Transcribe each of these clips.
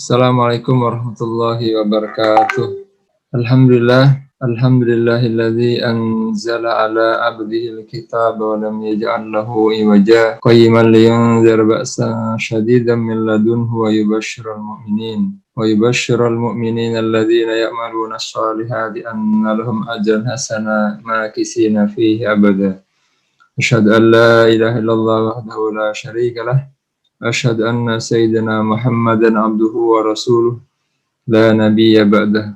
Assalamualaikum warahmatullahi wabarakatuh. Alhamdulillahilladzi anzala ala abdihil kitaba wa lam yaj'al lahu iwaja qayyiman liyunzira ba'san shadidan min ladunhu wa yubashshiral mu'minina alladzina ya'maluna as-solihati anna lahum ajran hasana makisina fihi abada. Asyhadu an la ilaha illallah wahdahu la syarika lah. Asyhadu anna sayyidina Muhammadan abduhu wa rasuluh la nabiyya ba'dah.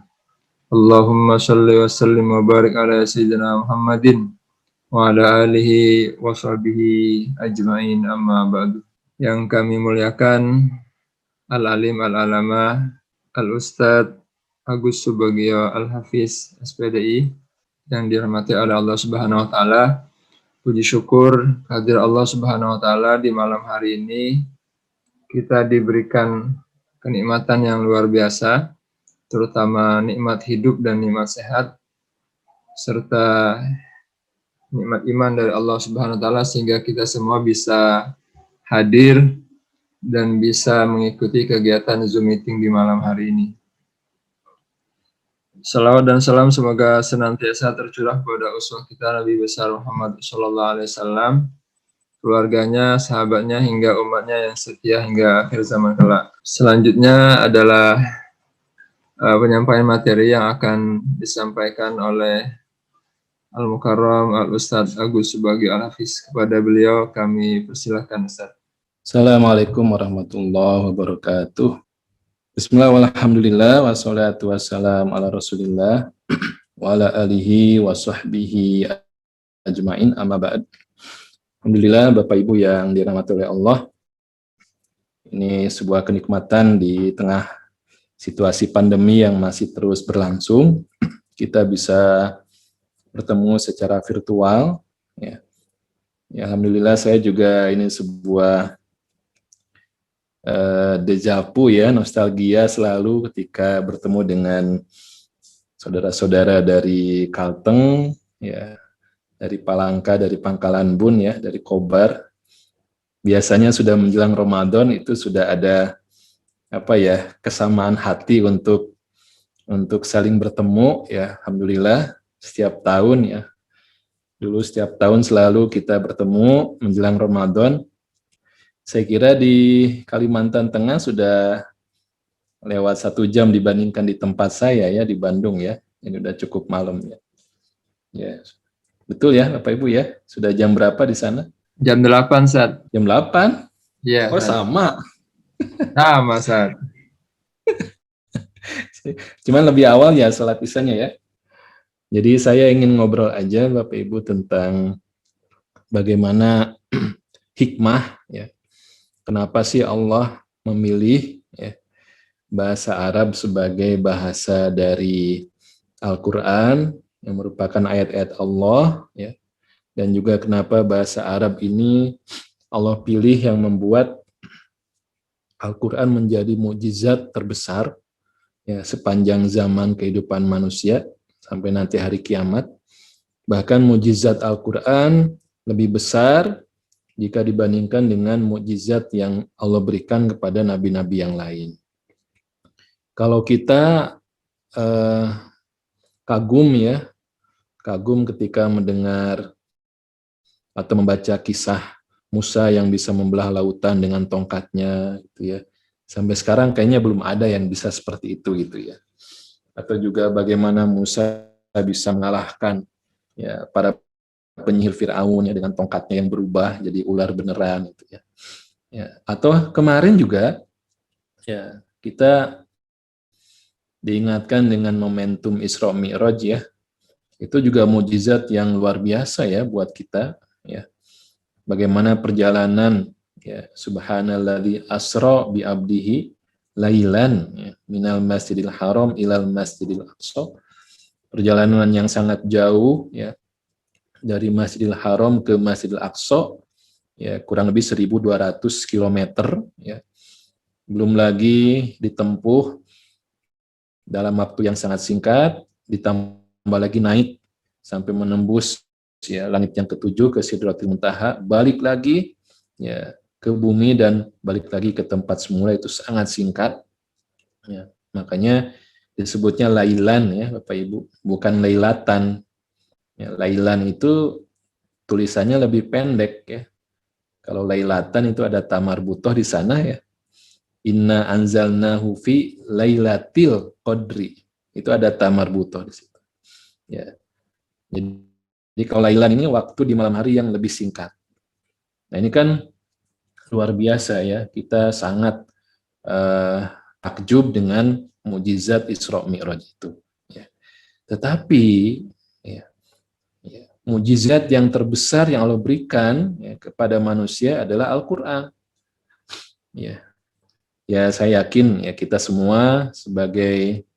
Allahumma shalli wa sallim wa barik ala sayyidina Muhammadin wa ala alihi wa sahbihi ajma'in amma ba'du. Yang kami muliakan Al-Alim Al-Alama Al-Ustadz Agus Subagio Al-Hafiz SPDI yang dirahmati oleh Allah Subhanahu wa taala. Puji syukur hadir Allah Subhanahu wa taala di malam hari ini kita diberikan kenikmatan yang luar biasa, terutama nikmat hidup dan nikmat sehat, serta nikmat iman dari Allah Subhanahu wa taala sehingga kita semua bisa hadir dan bisa mengikuti kegiatan Zoom meeting di malam hari ini. Salawat dan salam semoga senantiasa tercurah kepada uswah kita Nabi besar Muhammad SAW, keluarganya, sahabatnya, hingga umatnya yang setia hingga akhir zaman kelak. Selanjutnya adalah penyampaian materi yang akan disampaikan oleh Al-Mukarram Al-Ustadz Agus Subagio Al-Hafiz. Kepada beliau kami persilahkan, Ustadz. Assalamualaikum warahmatullahi wabarakatuh. Bismillah walhamdulillah wassalatu wassalam ala rasulillah wa ala alihi wa sahbihi ajma'in amma ba'd. Alhamdulillah Bapak Ibu yang dirahmati oleh Allah, ini sebuah kenikmatan di tengah situasi pandemi yang masih terus berlangsung, kita bisa bertemu secara virtual. Ya, Alhamdulillah saya juga ini sebuah dejavu ya, nostalgia selalu ketika bertemu dengan saudara-saudara dari Kalteng, ya, dari Palangka, dari Pangkalan Bun ya, dari Kobar. Biasanya sudah menjelang Ramadan itu sudah ada kesamaan hati untuk saling bertemu ya. Alhamdulillah setiap tahun ya. Dulu setiap tahun selalu kita bertemu menjelang Ramadan. Saya kira di Kalimantan Tengah sudah lewat 1 jam dibandingkan di tempat saya ya, di Bandung ya. Ini udah cukup malam ya. Ya, betul ya Bapak Ibu ya? Sudah jam berapa di sana? Jam 8, Ustadz. Jam 8? Iya. Oh, sama. Sama, Ustadz. Cuman lebih awal ya salat isanya ya. Jadi saya ingin ngobrol aja Bapak Ibu tentang bagaimana hikmah ya. Kenapa sih Allah memilih ya, bahasa Arab sebagai bahasa dari Al-Quran yang merupakan ayat-ayat Allah ya, dan juga kenapa bahasa Arab ini Allah pilih yang membuat Al-Quran menjadi mukjizat terbesar ya, sepanjang zaman kehidupan manusia sampai nanti hari kiamat. Bahkan mukjizat Al-Quran lebih besar jika dibandingkan dengan mukjizat yang Allah berikan kepada nabi-nabi yang lain. Kalau kita kagum ketika mendengar atau membaca kisah Musa yang bisa membelah lautan dengan tongkatnya, gitu ya. Sampai sekarang kayaknya belum ada yang bisa seperti itu, gitu ya. Atau juga bagaimana Musa bisa mengalahkan ya para penyihir Firaun ya dengan tongkatnya yang berubah jadi ular beneran, gitu ya. Ya. Atau kemarin juga ya kita diingatkan dengan momentum Isra Mi'raj ya. Itu juga mukjizat yang luar biasa ya buat kita ya. Bagaimana perjalanan ya, subhanalladzi asra bi abdihi lailan ya, minal masjidil haram ilal masjidil aqsa. Perjalanan yang sangat jauh ya, dari Masjidil Haram ke Masjidil Aqsa ya, kurang lebih 1.200 km ya. Belum lagi ditempuh dalam waktu yang sangat singkat, ditambah lagi naik sampai menembus ya langit yang ketujuh ke Sidratul Muntaha, balik lagi ya ke bumi dan balik lagi ke tempat semula, itu sangat singkat. Ya, makanya disebutnya lailan ya Bapak Ibu, bukan lailatan. Ya, lailan itu tulisannya lebih pendek ya. Kalau lailatan itu ada tamar butoh di sana ya. Inna anzalnahu fi lailatil qadri. Itu ada tamar butoh di situ. Ya. Jadi kalau lailan ini waktu di malam hari yang lebih singkat. Nah, ini kan luar biasa ya. Kita sangat takjub dengan mukjizat Isra Mi'raj itu. Ya. Tetapi ya, mukjizat yang terbesar yang Allah berikan ya, kepada manusia adalah Al-Quran. Ya, saya yakin ya kita semua sebagai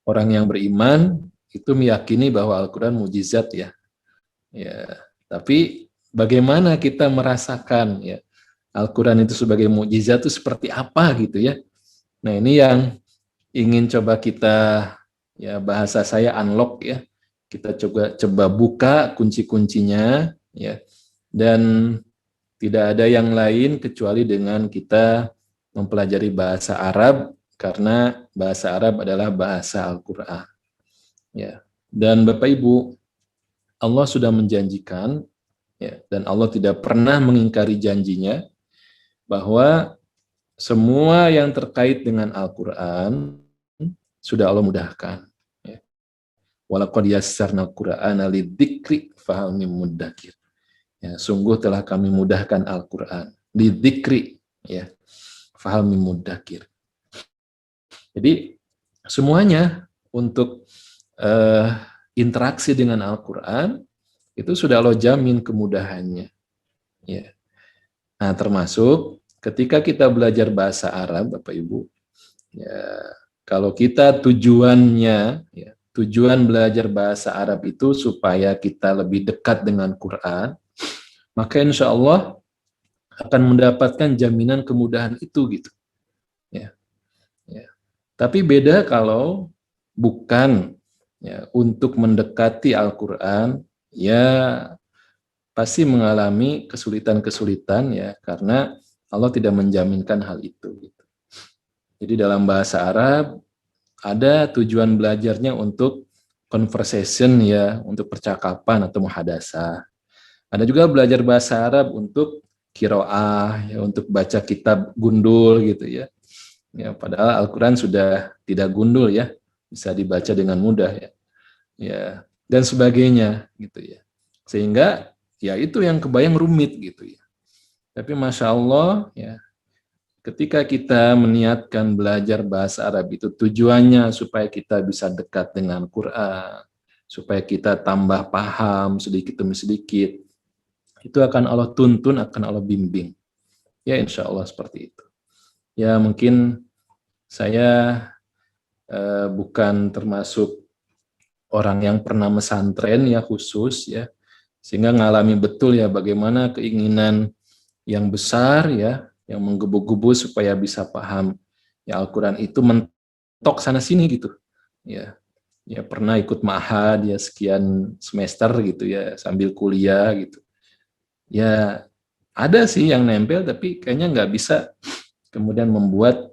orang yang beriman itu meyakini bahwa Al-Quran mukjizat ya. Ya, tapi bagaimana kita merasakan ya Al-Quran itu sebagai mukjizat itu seperti apa gitu ya. Nah, ini yang ingin coba kita ya bahasa saya unlock ya. Kita coba buka kunci-kuncinya ya. Dan tidak ada yang lain kecuali dengan kita mempelajari bahasa Arab karena bahasa Arab adalah bahasa Al-Qur'an. Ya. Dan Bapak Ibu, Allah sudah menjanjikan ya, dan Allah tidak pernah mengingkari janjinya bahwa semua yang terkait dengan Al-Qur'an sudah Allah mudahkan. Ya. Walaqad yassarnal Qur'ana lidzikri fahal mim muddakir. Ya, sungguh telah kami mudahkan Al-Qur'an lidzikri ya. Fahal mim muddakir. Jadi semuanya untuk interaksi dengan Al-Qur'an itu sudah Allah jamin kemudahannya. Ya. Nah, termasuk ketika kita belajar bahasa Arab, Bapak Ibu, ya, kalau kita tujuannya, ya, tujuan belajar bahasa Arab itu supaya kita lebih dekat dengan Quran, maka insya Allah akan mendapatkan jaminan kemudahan itu gitu. Ya, ya. Tapi beda kalau bukan ya, untuk mendekati Al-Quran, ya pasti mengalami kesulitan-kesulitan ya karena Allah tidak menjaminkan hal itu. Gitu. Jadi dalam bahasa Arab ada tujuan belajarnya untuk conversation ya, untuk percakapan atau muhadasah. Ada juga belajar bahasa Arab untuk kiroah ya, untuk baca kitab gundul gitu ya. Ya, padahal Al-Qur'an sudah tidak gundul ya, bisa dibaca dengan mudah ya. Ya, dan sebagainya gitu ya. Sehingga ya itu yang kebayang rumit gitu ya. Tapi Masya Allah ya, ketika kita meniatkan belajar bahasa Arab itu tujuannya supaya kita bisa dekat dengan Quran, supaya kita tambah paham sedikit demi sedikit, itu akan Allah tuntun, akan Allah bimbing. Ya insya Allah seperti itu. Ya mungkin saya bukan termasuk orang yang pernah mesantren ya khusus ya, sehingga ngalami betul ya bagaimana keinginan yang besar ya, yang menggebu-gebu supaya bisa paham ya Al-Quran itu mentok sana sini gitu ya. Ya pernah ikut ma'had ya sekian semester gitu ya sambil kuliah gitu ya, ada sih yang nempel tapi kayaknya nggak bisa kemudian membuat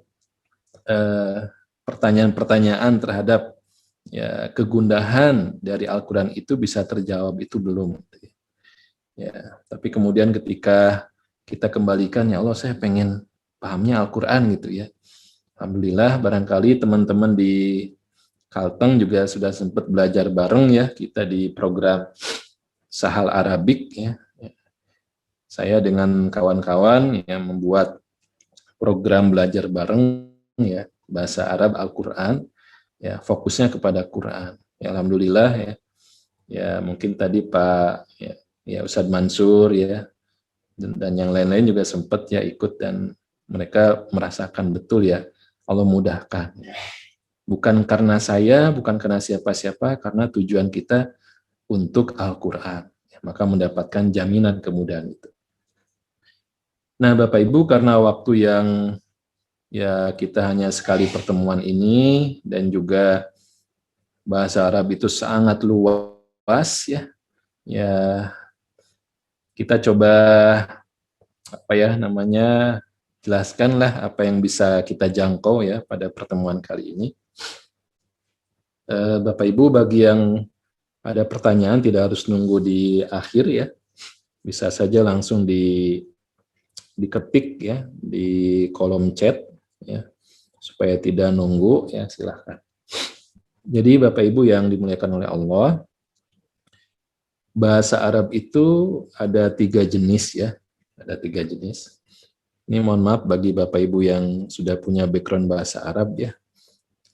pertanyaan-pertanyaan terhadap ya kegundahan dari Al-Quran itu bisa terjawab, itu belum ya. Tapi kemudian ketika kita kembalikan, ya Allah saya pengen pahamnya Al-Quran gitu ya. Alhamdulillah barangkali teman-teman di Kalteng juga sudah sempat belajar bareng ya, kita di program Sahal Arabik ya. Saya dengan kawan-kawan yang membuat program belajar bareng ya, bahasa Arab Al-Quran, ya fokusnya kepada Quran. Ya, Alhamdulillah ya, ya mungkin tadi Pak ya Ustadz Mansur ya, dan yang lain-lain juga sempat ya ikut dan mereka merasakan betul ya Allah mudahkan. Bukan karena saya, bukan karena siapa-siapa, karena tujuan kita untuk Al-Quran. Ya, maka mendapatkan jaminan kemudahan itu. Nah Bapak Ibu, karena waktu yang ya kita hanya sekali pertemuan ini dan juga bahasa Arab itu sangat luas ya. Ya kita coba apa ya namanya jelaskanlah apa yang bisa kita jangkau ya pada pertemuan kali ini. Bapak Ibu, bagi yang ada pertanyaan tidak harus nunggu di akhir ya, bisa saja langsung diketik ya di kolom chat ya, supaya tidak nunggu ya, silahkan. Jadi Bapak Ibu yang dimuliakan oleh Allah, bahasa Arab itu ada 3 jenis ya, ada 3 jenis. Ini mohon maaf bagi Bapak Ibu yang sudah punya background bahasa Arab ya.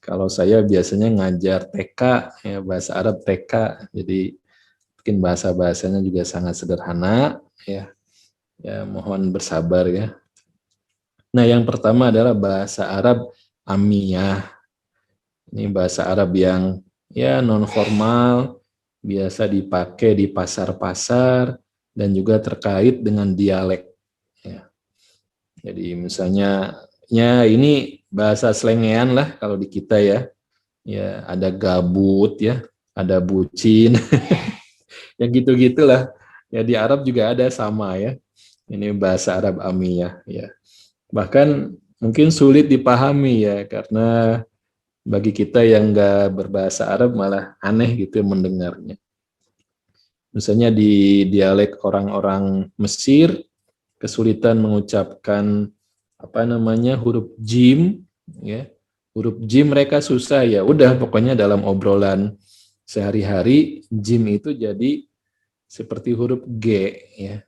Kalau saya biasanya ngajar TK ya, bahasa Arab TK, jadi mungkin bahasa-bahasanya juga sangat sederhana ya. Ya mohon bersabar ya. Nah, yang pertama adalah bahasa Arab Amiyah. Ini bahasa Arab yang ya non formal, biasa dipakai di pasar-pasar dan juga terkait dengan dialek. Ya. Jadi misalnya ya ini bahasa selengean lah kalau di kita ya. Ya ada gabut ya, ada bucin. Ya gitu-gitulah. Ya di Arab juga ada sama ya. Ini bahasa Arab Amiyah ya. Bahkan mungkin sulit dipahami ya karena bagi kita yang nggak berbahasa Arab malah aneh gitu mendengarnya. Misalnya di dialek orang-orang Mesir kesulitan mengucapkan apa namanya huruf jim ya. Huruf jim mereka susah ya. Udah pokoknya dalam obrolan sehari-hari jim itu jadi seperti huruf G ya.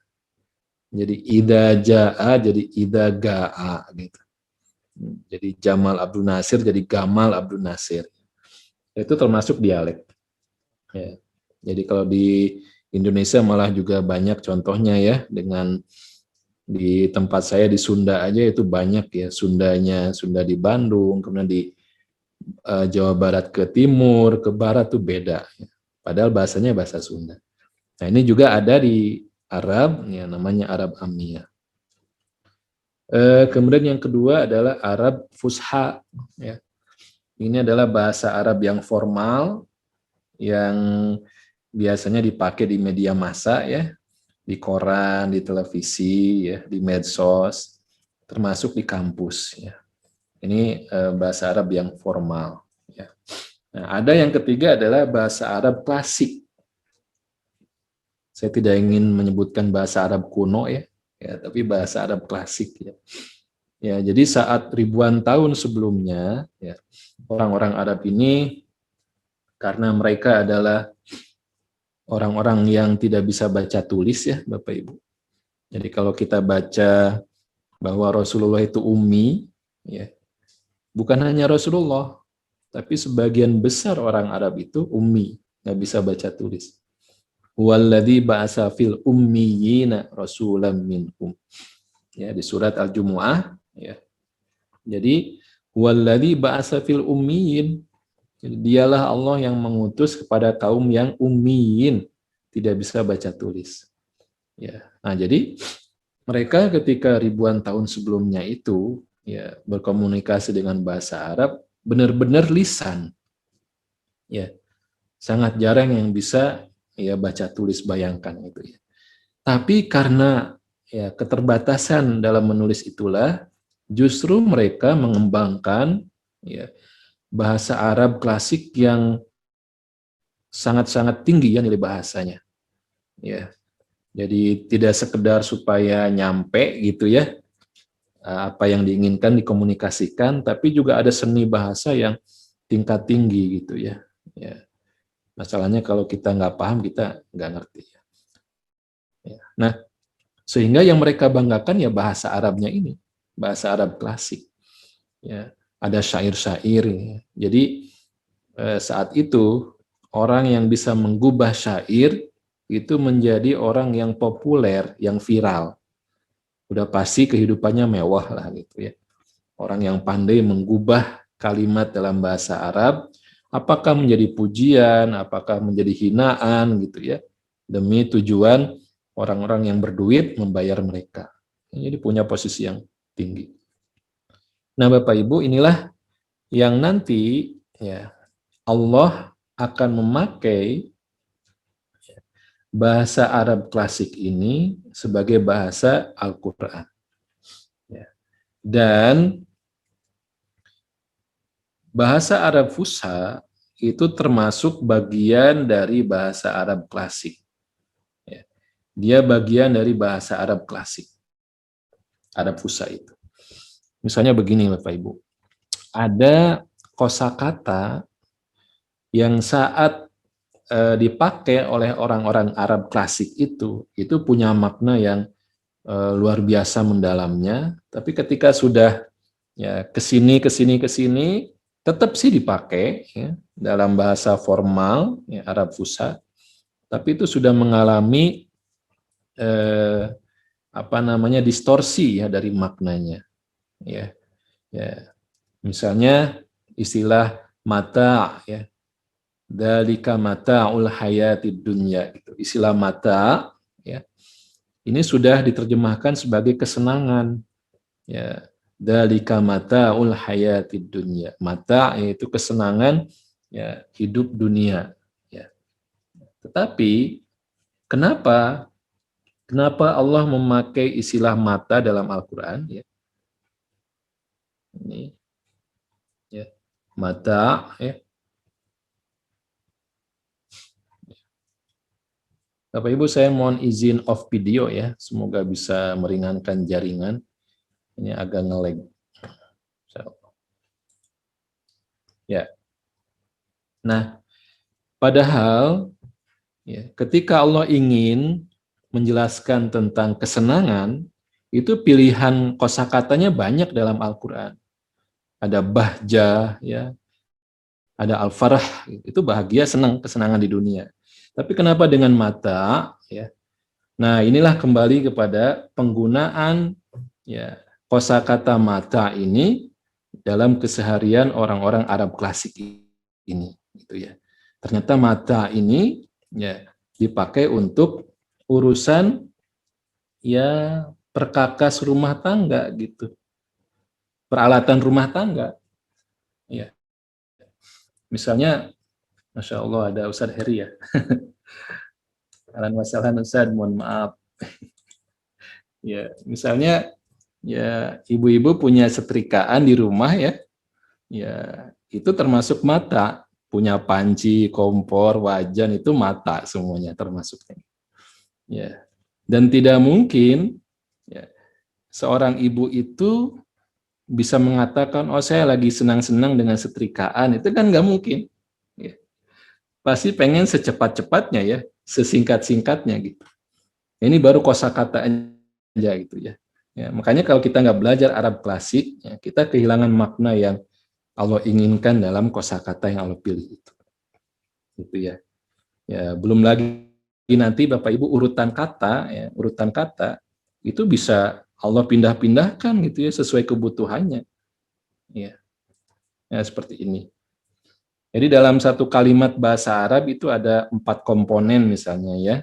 Jadi ida jaa jadi ida gaa gitu. Jadi Jamal Abdul Nasir jadi Gamal Abdul Nasir. Itu termasuk dialek. Ya. Jadi kalau di Indonesia malah juga banyak contohnya ya, dengan di tempat saya di Sunda aja itu banyak ya, Sundanya, Sunda di Bandung, kemudian di Jawa Barat ke timur, ke barat tuh beda. Ya. Padahal bahasanya bahasa Sunda. Nah ini juga ada di Arab, ya namanya Arab Amiyah. Kemudian yang kedua adalah Arab Fusha. Ya. Ini adalah bahasa Arab yang formal, yang biasanya dipakai di media massa ya, di koran, di televisi, ya, di medsos, termasuk di kampus. Ya. Ini bahasa Arab yang formal. Ya. Nah, ada yang ketiga adalah bahasa Arab klasik. Saya tidak ingin menyebutkan bahasa Arab kuno ya, tapi bahasa Arab klasik ya. Ya, jadi saat ribuan tahun sebelumnya, ya, orang-orang Arab ini karena mereka adalah orang-orang yang tidak bisa baca tulis ya, Bapak Ibu. Jadi kalau kita baca bahwa Rasulullah itu ummi, ya, bukan hanya Rasulullah, tapi sebagian besar orang Arab itu ummi, nggak bisa baca tulis. Walladzi ba'asa fil ummiyina rasulam minhum. Ya, di surat Al-Jumu'ah ya. Jadi walladzi ba'asa fil ummiyin. Jadi, dialah Allah yang mengutus kepada kaum yang ummiyin, tidak bisa baca tulis. Ya. Nah, jadi mereka ketika ribuan tahun sebelumnya itu ya berkomunikasi dengan bahasa Arab benar-benar lisan. Ya. Sangat jarang yang bisa ya baca tulis, bayangkan itu ya. Tapi karena ya keterbatasan dalam menulis itulah justru mereka mengembangkan ya bahasa Arab klasik yang sangat-sangat tinggi ya nilai bahasanya. Ya. Jadi tidak sekedar supaya nyampe gitu ya apa yang diinginkan dikomunikasikan, tapi juga ada seni bahasa yang tingkat tinggi gitu ya. Ya. Masalahnya kalau kita nggak paham, kita nggak ngerti. Ya. Nah, sehingga yang mereka banggakan ya bahasa Arabnya ini, bahasa Arab klasik. Ya, ada syair-syair. Ya. Jadi saat itu orang yang bisa menggubah syair itu menjadi orang yang populer, yang viral. Udah pasti kehidupannya mewah lah gitu ya. Orang yang pandai menggubah kalimat dalam bahasa Arab, apakah menjadi pujian, apakah menjadi hinaan gitu ya, demi tujuan orang-orang yang berduit membayar mereka. Jadi punya posisi yang tinggi. Nah, Bapak Ibu, inilah yang nanti ya Allah akan memakai bahasa Arab klasik ini sebagai bahasa Al-Qur'an. Ya. Dan bahasa Arab Fusha itu termasuk bagian dari bahasa Arab klasik. Ya. Dia bagian dari bahasa Arab klasik, Arab Fusha itu. Misalnya begini Bapak Ibu, ada kosakata yang saat dipakai oleh orang-orang Arab klasik itu punya makna yang luar biasa mendalamnya, tapi ketika sudah ya kesini, tetap sih dipakai ya, dalam bahasa formal ya, Arab Fusha, tapi itu sudah mengalami distorsi ya dari maknanya ya. Misalnya istilah mata ya, dalika mata'ul hayatid dunya, gitu. Istilah mata ya, ini sudah diterjemahkan sebagai kesenangan ya, dalika mata'ul hayatid dunya. Mata yaitu kesenangan ya hidup dunia ya. Tetapi kenapa Allah memakai istilah mata dalam Al-Qur'an ya? Ini ya, mata ya. Bapak Ibu, saya mohon izin off video ya, semoga bisa meringankan jaringan. Ini agak nge-lag. Ya. Nah, padahal ya, ketika Allah ingin menjelaskan tentang kesenangan, itu pilihan kosakatanya banyak dalam Al-Qur'an. Ada bahjah ya, ada al-farah, itu bahagia, senang, kesenangan di dunia. Tapi kenapa dengan mata ya? Nah, inilah kembali kepada penggunaan ya kosakata mata ini dalam keseharian orang-orang Arab klasik ini, gitu ya. Ternyata mata ini ya dipakai untuk urusan ya perkakas rumah tangga gitu, peralatan rumah tangga. Ya, misalnya, Masya Allah ada Ustadz Heri ya. Ahlan wasahlan Ustadz, mohon maaf. Ya, misalnya ya ibu-ibu punya setrikaan di rumah ya, ya itu termasuk mata, punya panci, kompor, wajan, itu mata semuanya termasuknya. Ya, dan tidak mungkin ya, seorang ibu itu bisa mengatakan, oh saya lagi senang-senang dengan setrikaan, itu kan nggak mungkin. Ya. Pasti pengen secepat-cepatnya ya, sesingkat-singkatnya gitu. Ini baru kosakata aja gitu ya. Ya, makanya kalau kita nggak belajar Arab klasik, ya, kita kehilangan makna yang Allah inginkan dalam kosakata yang Allah pilih itu. Gitu ya. Ya, belum lagi nanti Bapak Ibu urutan kata, ya, urutan kata itu bisa Allah pindah-pindahkan gitu ya sesuai kebutuhannya. Ya. Ya, seperti ini. Jadi dalam satu kalimat bahasa Arab itu ada 4 komponen misalnya ya.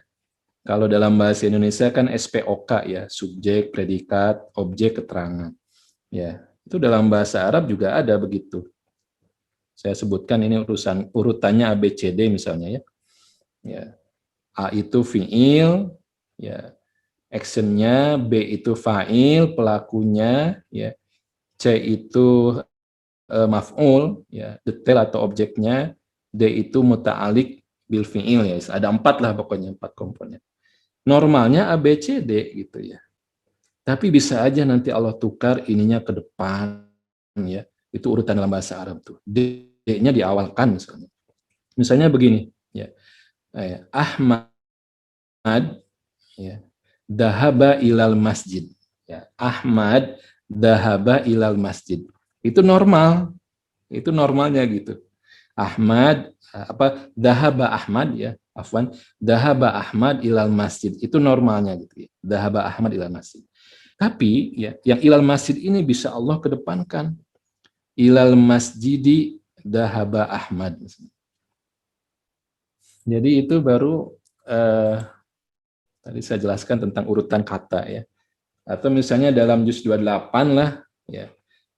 Kalau dalam bahasa Indonesia kan SPOK ya, subjek, predikat, objek, keterangan. Ya, itu dalam bahasa Arab juga ada begitu. Saya sebutkan ini urutannya ABCD misalnya ya. Ya. A itu fiil, ya. Actionnya, B itu fa'il, pelakunya, ya. C itu maf'ul, ya, detail atau objeknya, D itu muta'alik bil fi'il ya. Ada 4 lah pokoknya, 4 komponen. Normalnya ABCD gitu ya. Tapi bisa aja nanti Allah tukar ininya ke depan ya. Itu urutan dalam bahasa Arab tuh. D-nya diawalkan misalnya. Misalnya begini ya. Ahmad ya. Dahaba ilal masjid. Ya. Ahmad dahaba ilal masjid. Itu normal. Itu normalnya gitu. Ahmad dahaba Ahmad ya. Afwan, dahaba Ahmad ilal masjid. Itu normalnya gitu ya. Dahaba Ahmad ilal masjid. Tapi ya, yang ilal masjid ini bisa Allah kedepankan. Ilal masjidi dahaba Ahmad. Jadi itu baru tadi saya jelaskan tentang urutan kata ya. Atau misalnya dalam juz 28 lah ya.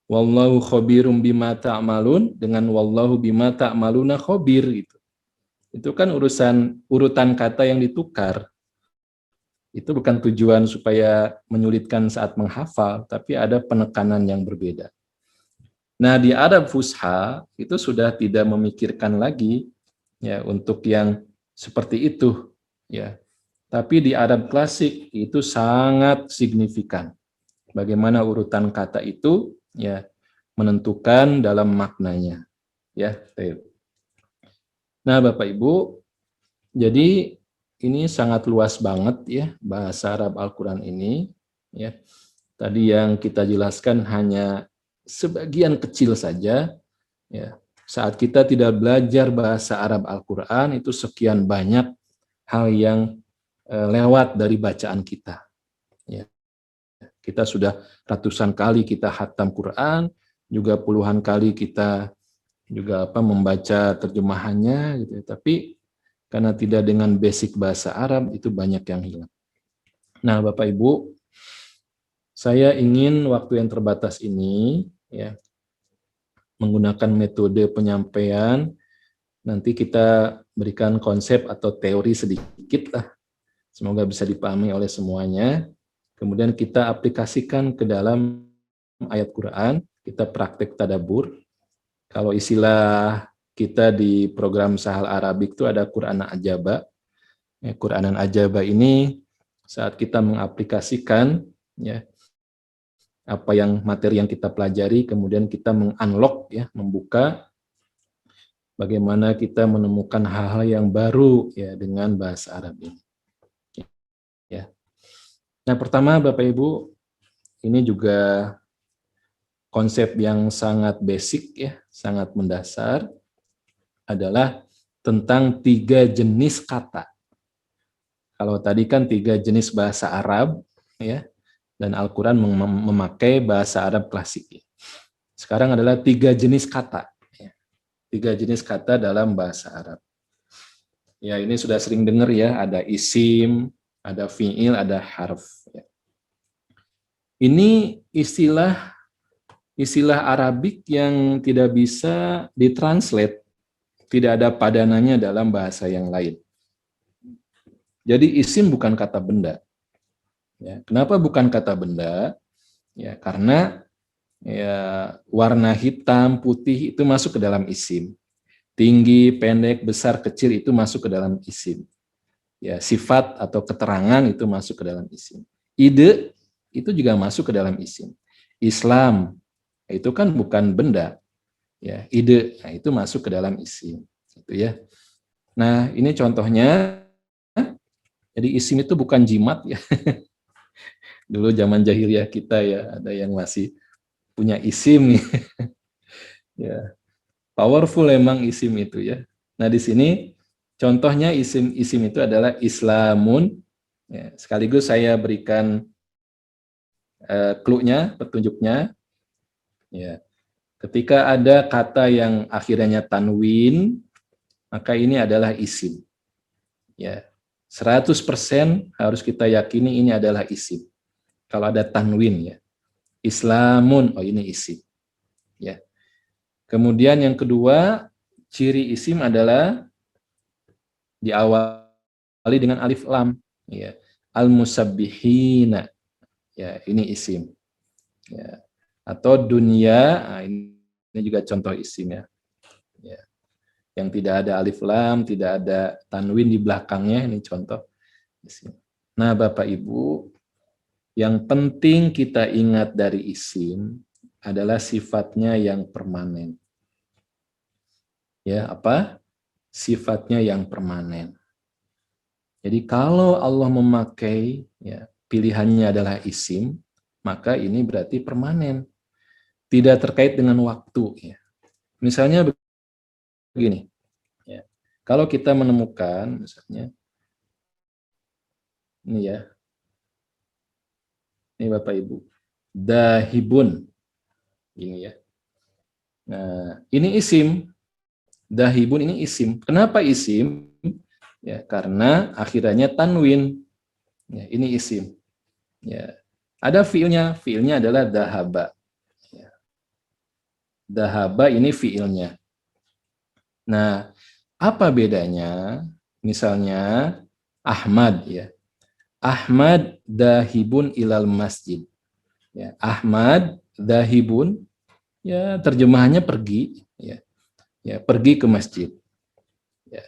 Wallahu khabirum bima ta'malun dengan wallahu bima ta'maluna khabir gitu. Itu kan urutan kata yang ditukar. Itu bukan tujuan supaya menyulitkan saat menghafal, tapi ada penekanan yang berbeda. Nah, di Arab Fusha itu sudah tidak memikirkan lagi ya untuk yang seperti itu ya. Tapi di Arab klasik itu sangat signifikan. Bagaimana urutan kata itu ya menentukan dalam maknanya ya. Nah, Bapak Ibu, jadi ini sangat luas banget ya bahasa Arab Al-Qur'an ini ya. Tadi yang kita jelaskan hanya sebagian kecil saja ya. Saat kita tidak belajar bahasa Arab Al-Qur'an itu sekian banyak hal yang lewat dari bacaan kita ya. Kita sudah ratusan kali kita khatam Quran, juga puluhan kali kita juga membaca terjemahannya gitu ya. Tapi karena tidak dengan basic bahasa Arab itu banyak yang hilang. Nah, Bapak Ibu, saya ingin waktu yang terbatas ini ya menggunakan metode penyampaian, nanti kita berikan konsep atau teori sedikit lah. Semoga bisa dipahami oleh semuanya. Kemudian kita aplikasikan ke dalam ayat Quran, kita praktek tadabur. Kalau istilah kita di program Sahal Arabik itu ada Quran Ajaba. Quran Ajaba ini saat kita mengaplikasikan ya apa yang materi yang kita pelajari, kemudian kita mengunlock ya, membuka bagaimana kita menemukan hal-hal yang baru ya dengan bahasa Arab ini. Ya. Nah, pertama Bapak Ibu, ini juga konsep yang sangat basic ya, sangat mendasar adalah tentang 3 jenis kata. Kalau tadi kan 3 jenis bahasa Arab ya, dan Al-Qur'an memakai bahasa Arab klasik. Sekarang adalah 3 jenis kata. 3 jenis kata dalam bahasa Arab. Ya, ini sudah sering dengar ya, ada isim, ada fi'il, ada harf. Ini istilah Arabik yang tidak bisa ditranslate, tidak ada padanannya dalam bahasa yang lain. Jadi isim bukan kata benda. Ya, kenapa bukan kata benda? Ya, karena ya warna hitam, putih itu masuk ke dalam isim. Tinggi, pendek, besar, kecil itu masuk ke dalam isim. Ya, sifat atau keterangan itu masuk ke dalam isim. Ide itu juga masuk ke dalam isim. Islam itu kan bukan benda. Ya, ide nah itu masuk ke dalam isim. Gitu ya. Nah, ini contohnya. Jadi isim itu bukan jimat ya. Dulu zaman jahiliyah kita ya, ada yang masih punya isim nih. Ya, powerful emang isim itu ya. Nah, di sini contohnya isim itu adalah Islamun. Ya, sekaligus saya berikan clue-nya, petunjuknya. Ya, ketika ada kata yang akhirnya tanwin, maka ini adalah isim. Ya, 100% harus kita yakini ini adalah isim. Kalau ada tanwin ya. Islamun, oh ini isim. Ya. Kemudian yang kedua, ciri isim adalah diawali dengan alif lam, ya. Al-musabbihina. Ya, ini isim. Ya. Atau dunya, nah ini juga contoh isim ya. Ya. Yang tidak ada alif lam, tidak ada tanwin di belakangnya, ini contoh isim. Nah, Bapak Ibu, yang penting kita ingat dari isim adalah sifatnya yang permanen. Ya, apa? Sifatnya yang permanen. Jadi kalau Allah memakai ya, pilihannya adalah isim, maka ini berarti permanen. Tidak terkait dengan waktu ya. Misalnya begini. Ya. Kalau kita menemukan misalnya ini ya. Ini Bapak Ibu. Dahibun. Ini ya. Nah, ini isim. Dahibun ini isim. Kenapa isim? Ya, karena akhirannya tanwin. Ya, ini isim. Ya. Ada fiilnya. Fiilnya adalah dahaba. Ya. Dahaba ini fiilnya. Nah, apa bedanya? Misalnya Ahmad ya. Ahmad dahibun ilal masjid. Ya, Ahmad dahibun, ya terjemahannya pergi, ya, ya pergi ke masjid. Ya.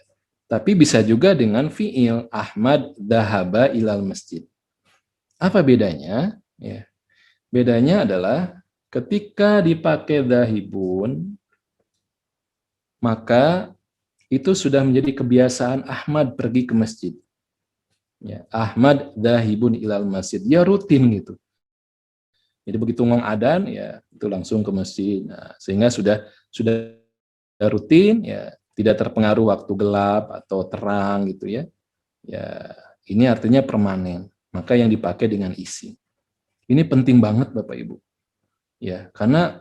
Tapi bisa juga dengan fiil Ahmad dahaba ilal masjid. Apa bedanya? Ya, bedanya adalah ketika dipakai dahibun, maka itu sudah menjadi kebiasaan Ahmad pergi ke masjid. Ya, Ahmad dahibun ilal masjid. Dia rutin gitu. Jadi begitu ngomong adzan, ya itu langsung ke masjid. Nah, sehingga sudah rutin, ya tidak terpengaruh waktu gelap atau terang gitu ya. Ya, ini artinya permanen. Maka yang dipakai dengan isi. Ini penting banget Bapak Ibu. Ya, karena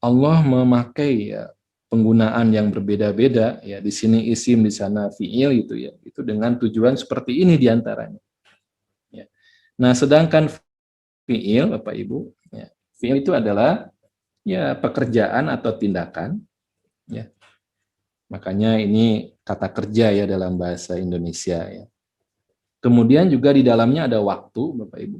Allah memakai ya penggunaan yang berbeda-beda ya, di sini isim, di sana fiil gitu ya. Itu dengan tujuan seperti ini diantaranya. Ya. Nah, sedangkan fiil Bapak Ibu, ya, fiil itu adalah ya pekerjaan atau tindakan ya. Makanya ini kata kerja ya dalam bahasa Indonesia ya. Kemudian juga di dalamnya ada waktu Bapak Ibu.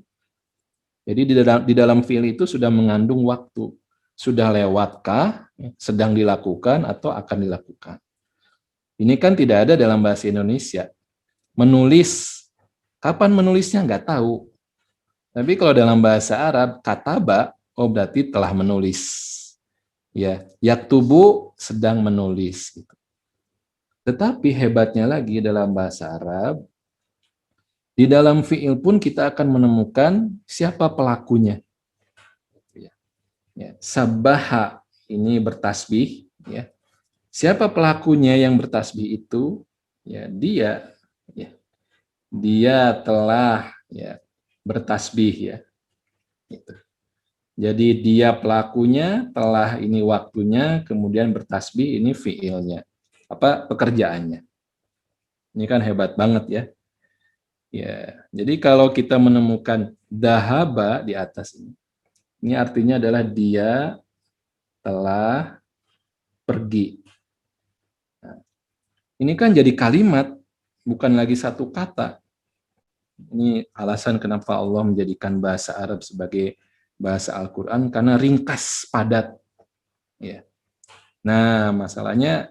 Jadi di dalam fiil itu sudah mengandung waktu. Sudah lewatkah, sedang dilakukan atau akan dilakukan. Ini kan tidak ada dalam bahasa Indonesia. Menulis, kapan menulisnya nggak tahu. Tapi kalau dalam bahasa Arab, kataba, oh berarti telah menulis. Ya, yaktubu sedang menulis. Gitu. Tetapi hebatnya lagi dalam bahasa Arab, di dalam fiil pun kita akan menemukan siapa pelakunya. Ya, sabaha ini bertasbih. Ya. Siapa pelakunya yang bertasbih itu? Ya, dia telah ya bertasbih ya. Gitu. Jadi dia pelakunya, telah ini waktunya, kemudian bertasbih ini fiilnya. Apa pekerjaannya. Ini kan hebat banget ya. Ya, jadi kalau kita menemukan dahaba di atas ini artinya adalah dia telah pergi. Nah, ini kan jadi kalimat, bukan lagi satu kata. Ini alasan kenapa Allah menjadikan bahasa Arab sebagai bahasa Al-Quran, karena ringkas, padat. Ya. Nah, masalahnya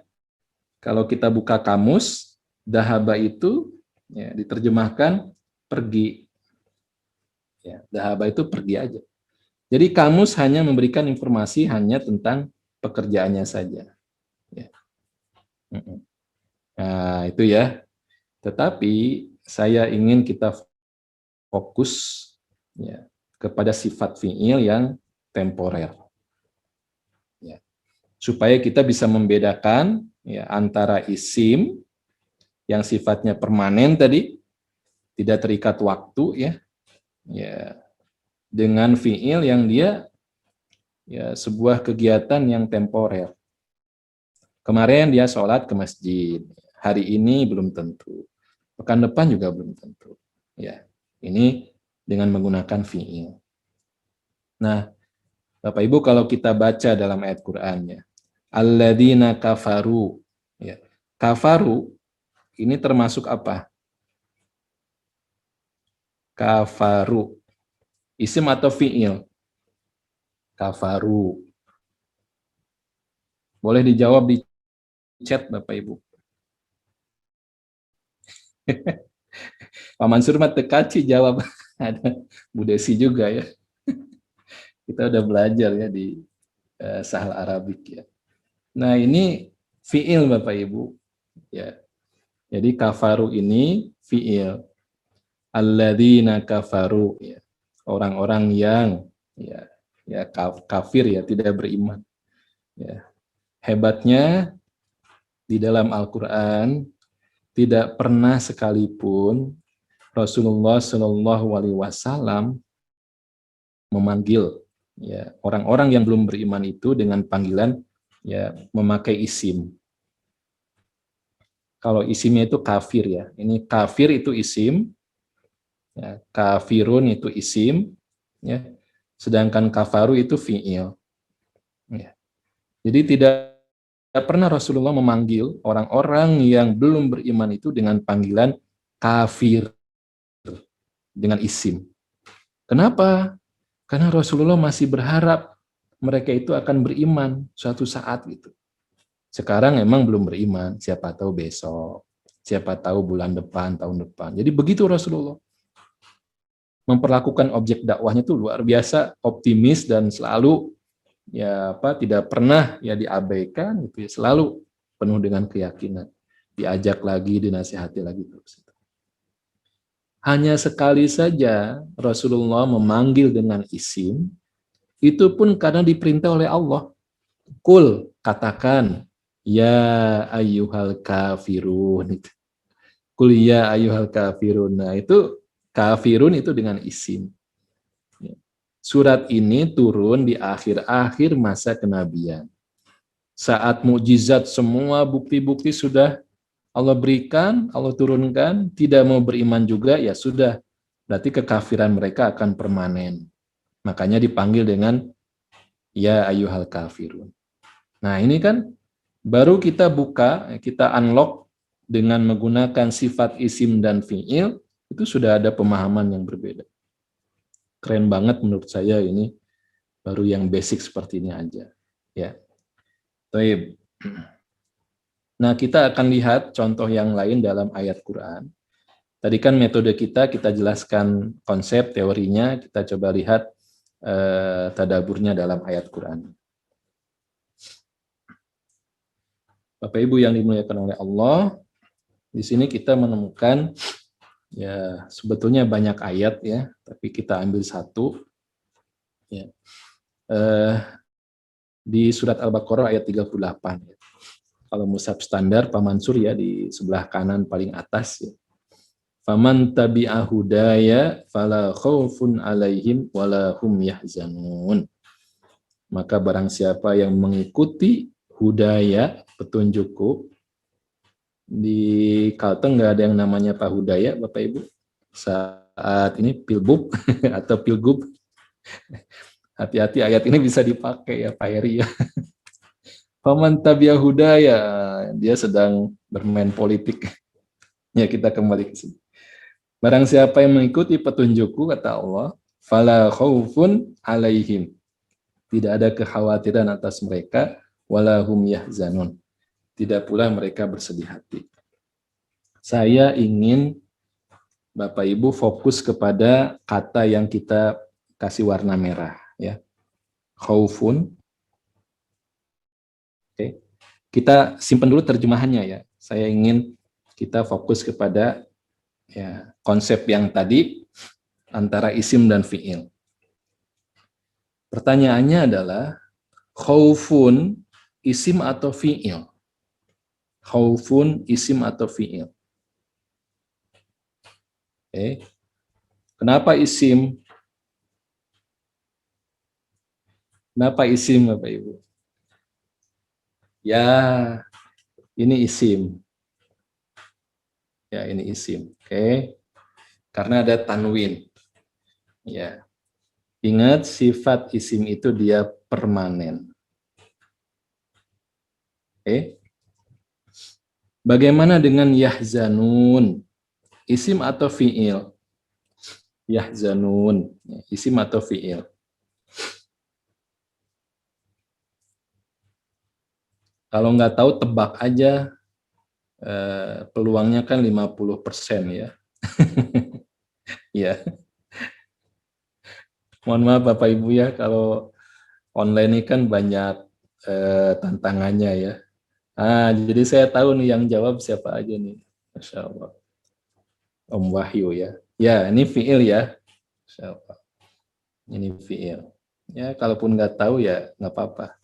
kalau kita buka kamus, dahaba itu ya, diterjemahkan pergi. Ya, dahaba itu pergi aja. Jadi kamus hanya memberikan informasi hanya tentang pekerjaannya saja. Ya. Nah, itu ya. Tetapi saya ingin kita fokus ya, kepada sifat fiil yang temporer. Ya. Supaya kita bisa membedakan ya, antara isim yang sifatnya permanen tadi, tidak terikat waktu ya, ya dengan fiil yang dia ya sebuah kegiatan yang temporer. Kemarin dia sholat ke masjid, hari ini belum tentu, pekan depan juga belum tentu. Ya, ini dengan menggunakan fiil. Nah, Bapak Ibu kalau kita baca dalam ayat Qur'annya, alladzina kafaru, ya, kafaru ini termasuk apa? Kafaru, isim atau fiil? Kafaru. Boleh dijawab di chat Bapak Ibu. Pak Mansur mah tekaci jawab. Ada Bu Desi juga ya. Kita udah belajar ya di Sahal Arabik ya. Nah, ini fiil Bapak Ibu. Ya. Jadi kafaru ini fiil. Alladzina kafaru ya. Orang-orang yang ya kafir ya, tidak beriman. Ya. Hebatnya di dalam Al-Qur'an tidak pernah sekalipun Rasulullah Shallallahu Alaihi Wasallam memanggil ya orang-orang yang belum beriman itu dengan panggilan ya memakai isim. Kalau isimnya itu kafir ya, ini kafir itu isim, ya, kafirun itu isim, ya, sedangkan kafaru itu fiil. Ya. Jadi tidak pernah Rasulullah memanggil orang-orang yang belum beriman itu dengan panggilan kafir dengan isim. Kenapa? Karena Rasulullah masih berharap mereka itu akan beriman suatu saat gitu. Sekarang emang belum beriman, siapa tahu besok, siapa tahu bulan depan, tahun depan. Jadi begitu Rasulullah memperlakukan objek dakwahnya itu luar biasa optimis dan selalu tidak pernah diabaikan gitu ya, selalu penuh dengan keyakinan. Diajak lagi, dinasihati lagi terus. Hanya sekali saja Rasulullah memanggil dengan isim, itu pun karena diperintah oleh Allah. Kul, katakan, ya ayyuhal kafirun. Kul ya ayyuhal kafirun. Nah, itu kafirun itu dengan isim. Surat ini turun di akhir-akhir masa kenabian. Saat mukjizat semua bukti-bukti sudah Allah berikan, Allah turunkan, tidak mau beriman juga, ya sudah. Berarti kekafiran mereka akan permanen. Makanya dipanggil dengan ya ayyuhal kafirun. Nah, ini kan baru kita buka, kita unlock dengan menggunakan sifat isim dan fi'il, itu sudah ada pemahaman yang berbeda. Keren banget menurut saya ini, baru yang basic seperti ini aja. Ya. Baik. Nah, kita akan lihat contoh yang lain dalam ayat Quran. Tadi kan metode kita jelaskan konsep, teorinya, kita coba lihat tadaburnya dalam ayat Quran. Bapak Ibu yang dimuliakan oleh Allah, di sini kita menemukan ya sebetulnya banyak ayat ya, tapi kita ambil satu. Ya. Di surat Al-Baqarah ayat 38. Ya. Kalau mushaf standar Pak Mansur ya di sebelah kanan paling atas ya. Faman tabi'a hudaya fala khaufun alaihim wala hum yahzanun. Maka barang siapa yang mengikuti hudaya, petunjukku, di Kalteng nggak ada yang namanya Pak Hudaya, Bapak Ibu. Saat ini pilbub atau pilgub. Hati-hati ayat ini bisa dipakai ya Pak Heri ya. Faman tabi'a hudaya, dia sedang bermain politik. Ya, kita kembali ke sini. Barang siapa yang mengikuti petunjukku, kata Allah, fala khaufun alaihim. Tidak ada kekhawatiran atas mereka, wala hum yahzanun. Tidak pula mereka bersedih hati. Saya ingin Bapak Ibu fokus kepada kata yang kita kasih warna merah, ya. Khaufun. Oke. Kita simpan dulu terjemahannya ya. Saya ingin kita fokus kepada ya konsep yang tadi antara isim dan fi'il. Pertanyaannya adalah khaufun isim atau fi'il? Khaufun isim atau fi'il? Oke. Kenapa isim? Kenapa isim Bapak Ibu? Ya, ini isim. Ya, ini isim. Oke. Karena ada tanwin. Ya. Ingat sifat isim itu dia permanen. Oke. Bagaimana dengan yahzanun? Isim atau fi'il? Yahzanun. Isim atau fi'il? Kalau nggak tahu tebak aja, peluangnya kan 50% ya. Ya. Mohon maaf Bapak Ibu ya, kalau online ini kan banyak tantangannya ya. Jadi saya tahu nih yang jawab siapa aja nih. Masya Allah. Om Wahyu ya. Ya, ini fi'il ya. Masya Allah. Ini fi'il. Ya, kalaupun nggak tahu ya nggak apa-apa.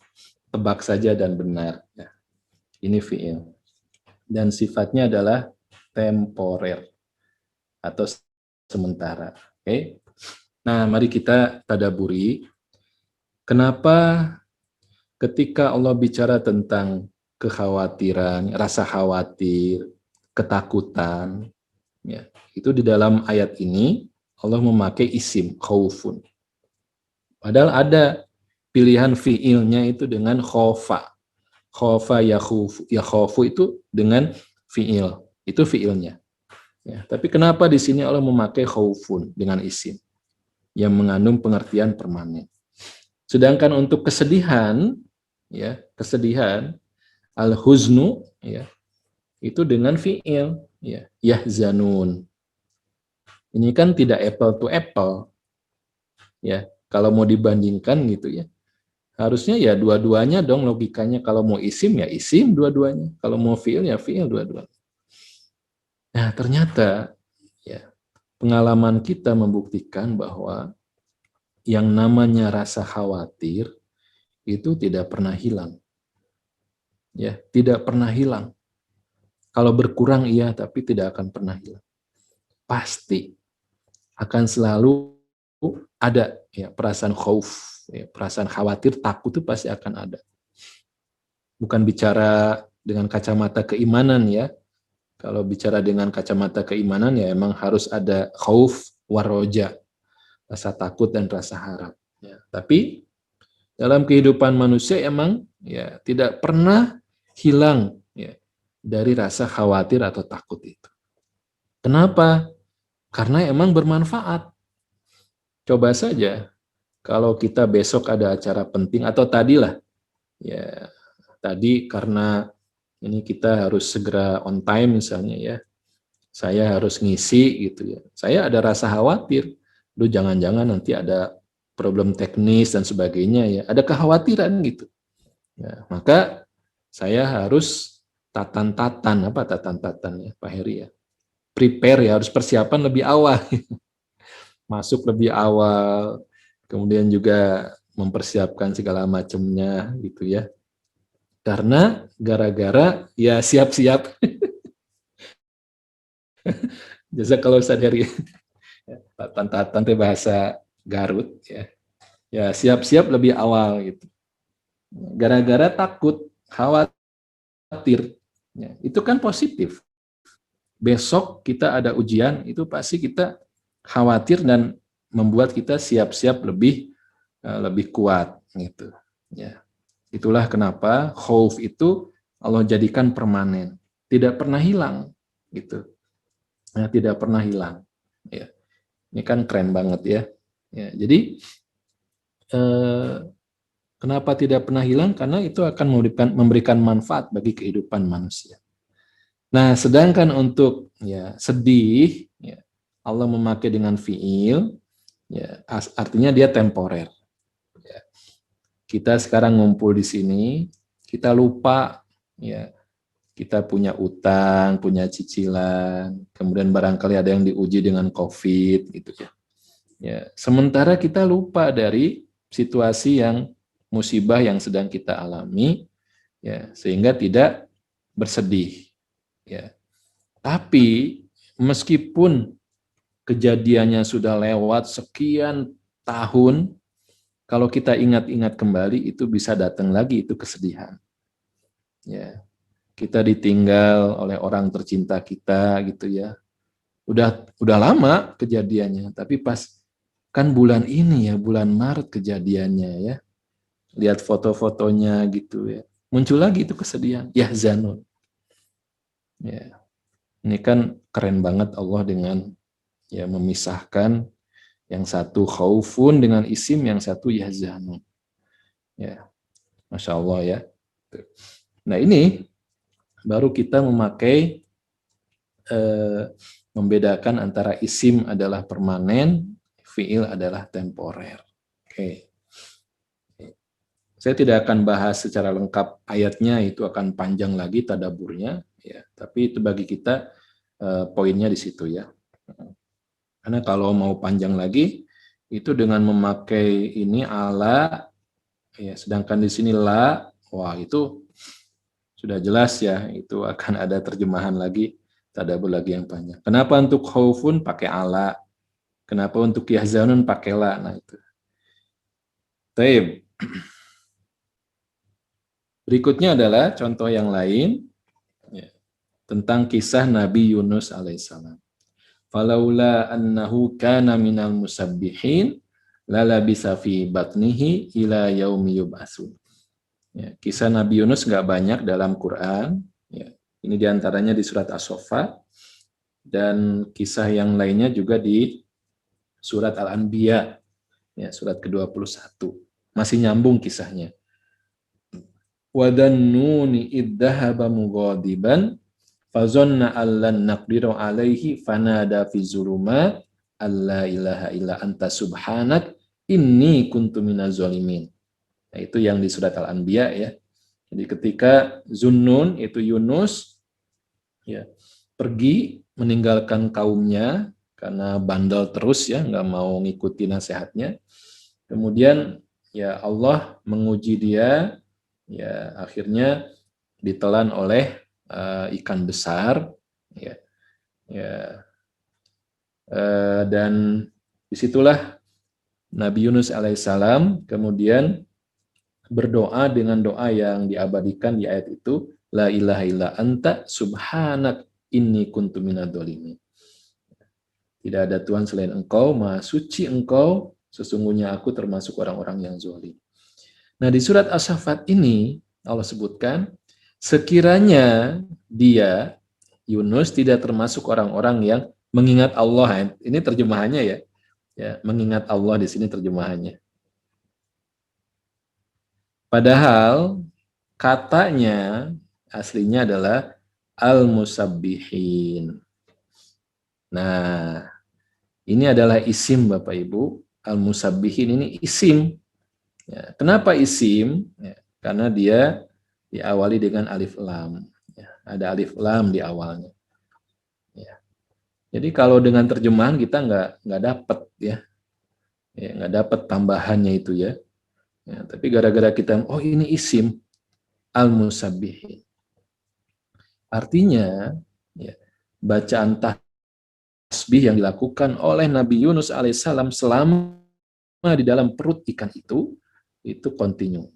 Tebak saja dan benar. Ya. Ini fi'il. Dan sifatnya adalah temporer atau sementara. Oke. Nah, mari kita tadaburi. Kenapa ketika Allah bicara tentang kekhawatiran, rasa khawatir, ketakutan, ya, itu di dalam ayat ini Allah memakai isim khaufun. Padahal ada pilihan fiilnya itu dengan khofa. Khofa yakhufu itu dengan fiil. Itu fiilnya. Ya, tapi kenapa di sini Allah memakai khaufun dengan isim yang mengandung pengertian permanen. Sedangkan untuk kesedihan, ya, kesedihan al-huznu, ya, itu dengan fiil, ya, yahzanun. Ini kan tidak apple to apple, ya. Kalau mau dibandingkan gitu ya, harusnya ya dua-duanya dong logikanya. Kalau mau isim ya isim dua-duanya, kalau mau fiil ya fiil dua-duanya. Nah ternyata ya pengalaman kita membuktikan bahwa yang namanya rasa khawatir itu tidak pernah hilang, ya tidak pernah hilang. Kalau berkurang iya, tapi tidak akan pernah hilang. Pasti akan selalu ada ya perasaan khauf, ya, perasaan khawatir, takut itu pasti akan ada. Bukan bicara dengan kacamata keimanan ya. Kalau bicara dengan kacamata keimanan ya emang harus ada khauf waroja, rasa takut dan rasa harap. Ya. Tapi dalam kehidupan manusia emang ya tidak pernah hilang ya dari rasa khawatir atau takut itu. Kenapa? Karena emang bermanfaat. Coba saja kalau kita besok ada acara penting atau tadilah ya tadi karena ini kita harus segera on time misalnya ya. Saya harus ngisi gitu ya. Saya ada rasa khawatir. Duh jangan-jangan nanti ada problem teknis dan sebagainya ya. Ada kekhawatiran gitu. Ya, maka saya harus tatan-tatan ya Pak Heri ya. Prepare ya, harus persiapan lebih awal. Masuk lebih awal. Kemudian juga mempersiapkan segala macamnya gitu ya. Karena gara-gara ya siap-siap. Jasa kalau sadari tatan-tatan itu bahasa Garut ya. Ya siap-siap lebih awal gitu. Gara-gara takut, khawatir. Ya, itu kan positif. Besok kita ada ujian, itu pasti kita khawatir dan membuat kita siap-siap lebih kuat gitu. Ya. Itulah kenapa khauf itu Allah jadikan permanen, tidak pernah hilang gitu. Ya, tidak pernah hilang. Ya. Ini kan keren banget ya. Ya, jadi kenapa tidak pernah hilang? Karena itu akan memberikan manfaat bagi kehidupan manusia. Nah, sedangkan untuk ya sedih, ya, Allah memakai dengan fiil, ya artinya dia temporer. Ya. Kita sekarang ngumpul di sini, kita lupa, ya kita punya utang, punya cicilan, kemudian barangkali ada yang diuji dengan COVID, gitu ya. Ya, sementara kita lupa dari situasi yang musibah yang sedang kita alami, ya sehingga tidak bersedih. Ya. Tapi meskipun kejadiannya sudah lewat sekian tahun, kalau kita ingat-ingat kembali itu bisa datang lagi itu kesedihan. Ya, kita ditinggal oleh orang tercinta kita gitu ya. Udah lama kejadiannya, tapi pas kan bulan ini ya, bulan Maret kejadiannya ya. Lihat foto-fotonya gitu ya. Muncul lagi itu kesedihan, yahzanun. Ya. Ini kan keren banget Allah dengan ya memisahkan yang satu khaufun dengan isim, yang satu yahzanun. Ya, Masya Allah ya. Nah ini baru kita memakai membedakan antara isim adalah permanen, fiil adalah temporer. Oke. Saya tidak akan bahas secara lengkap ayatnya, itu akan panjang lagi tadaburnya, ya. Tapi itu bagi kita poinnya di situ ya. Karena kalau mau panjang lagi, itu dengan memakai ini ala, ya, sedangkan di sini la, wah itu sudah jelas ya, itu akan ada terjemahan lagi, tadabbur lagi yang panjang. Kenapa untuk khaufun pakai ala? Kenapa untuk yahzanun pakai la? Nah itu. Taib. Berikutnya adalah contoh yang lain ya, tentang kisah Nabi Yunus alaihissalam. Falaula annahu kana minal musabbihin lalabisa fi batnihi ila yaumi yub'atsun. Ya, kisah Nabi Yunus nggak banyak dalam Quran. Ya, ini diantaranya di surat As-Saffat. dan kisah yang lainnya juga di surat Al-Anbiya, ya, surat ke-21. Masih nyambung kisahnya. Wadannuni idzahaba mughadiban fazanna allan naqdiru alaihi fanada fi zulumat alla ilaha illa anta subhanak inni kuntu minaz zalimin. Nah, itu yang di surat Al-Anbiya ya. Jadi ketika Zunnun itu Yunus ya pergi meninggalkan kaumnya karena bandel terus ya, nggak mau ngikuti nasihatnya. Kemudian ya Allah menguji dia, ya akhirnya ditelan oleh ikan besar, ya, ya, dan disitulah Nabi Yunus alaihissalam kemudian berdoa dengan doa yang diabadikan di ayat itu, la ilaha illa anta subhanak inni kuntu minadz dzalimin. Tidak ada Tuhan selain Engkau, Maha Suci Engkau, sesungguhnya aku termasuk orang-orang yang zalim. Nah, di surat As-Saffat ini Allah sebutkan, sekiranya dia Yunus tidak termasuk orang-orang yang mengingat Allah. Ini terjemahannya ya. Ya, mengingat Allah di sini terjemahannya. Padahal katanya aslinya adalah al-musabbihin. Nah, ini adalah isim Bapak Ibu. Al-musabbihin ini isim. Ya, kenapa isim? Ya, karena dia diawali dengan alif lam. Ya, ada alif lam di awalnya. Ya. Jadi kalau dengan terjemahan kita nggak dapat ya, nggak dapat tambahannya itu ya. Ya, tapi gara-gara kita, oh ini isim al-musabbihin. Artinya, ya, bacaan tasbih yang dilakukan oleh Nabi Yunus alaihissalam selama di dalam perut ikan itu kontinu.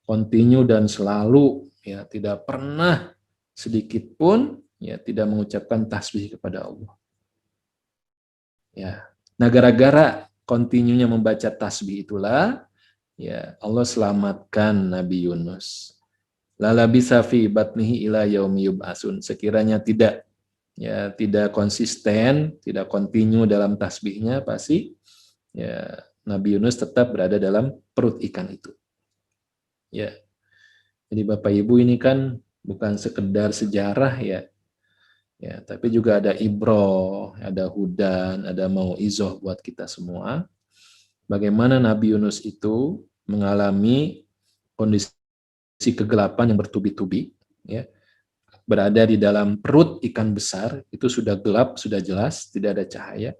Kontinu dan selalu, ya tidak pernah sedikit pun ya tidak mengucapkan tasbih kepada Allah. Ya, nah gara-gara kontinunya membaca tasbih itulah ya Allah selamatkan Nabi Yunus. Lala bisa fi batnihi ila yaumi yub'atsun. Sekiranya tidak konsisten, tidak kontinu dalam tasbihnya, pasti ya Nabi Yunus tetap berada dalam perut ikan itu. Ya. Jadi Bapak Ibu ini kan bukan sekedar sejarah ya. Ya, tapi juga ada ibroh, ada hudan, ada mau'izoh buat kita semua. Bagaimana Nabi Yunus itu mengalami kondisi kegelapan yang bertubi-tubi, ya, berada di dalam perut ikan besar, itu sudah gelap, sudah jelas, tidak ada cahaya.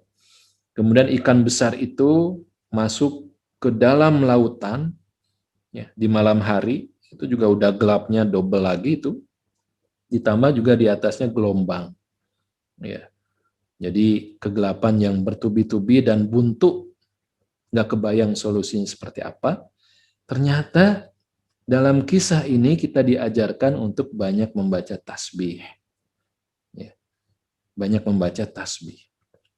Kemudian ikan besar itu masuk ke dalam lautan, ya, di malam hari, itu juga udah gelapnya double lagi itu, ditambah juga di atasnya gelombang. Ya. Jadi kegelapan yang bertubi-tubi dan buntu, nggak kebayang solusinya seperti apa. Ternyata dalam kisah ini kita diajarkan untuk banyak membaca tasbih. Ya, banyak membaca tasbih.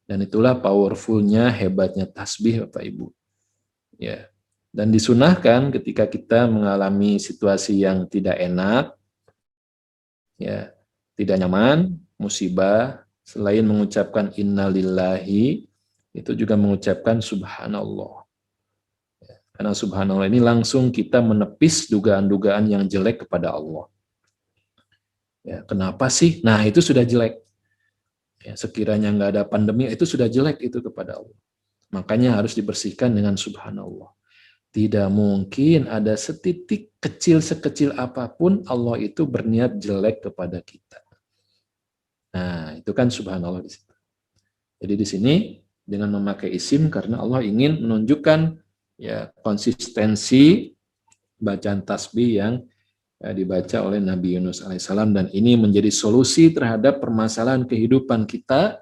Dan itulah powerfulnya, hebatnya tasbih Bapak Ibu. Ya. Dan disunahkan ketika kita mengalami situasi yang tidak enak, ya, tidak nyaman, musibah, selain mengucapkan innalillahi, itu juga mengucapkan subhanallah. Karena subhanallah ini langsung kita menepis dugaan-dugaan yang jelek kepada Allah. Ya, kenapa sih? Nah, itu sudah jelek. Ya, sekiranya nggak ada pandemi, itu sudah jelek itu kepada Allah. Makanya harus dibersihkan dengan subhanallah. Tidak mungkin ada setitik kecil sekecil apapun Allah itu berniat jelek kepada kita. Nah, itu kan subhanallah di situ. Jadi di sini dengan memakai isim karena Allah ingin menunjukkan ya konsistensi bacaan tasbih yang dibaca oleh Nabi Yunus alaihissalam, dan ini menjadi solusi terhadap permasalahan kehidupan kita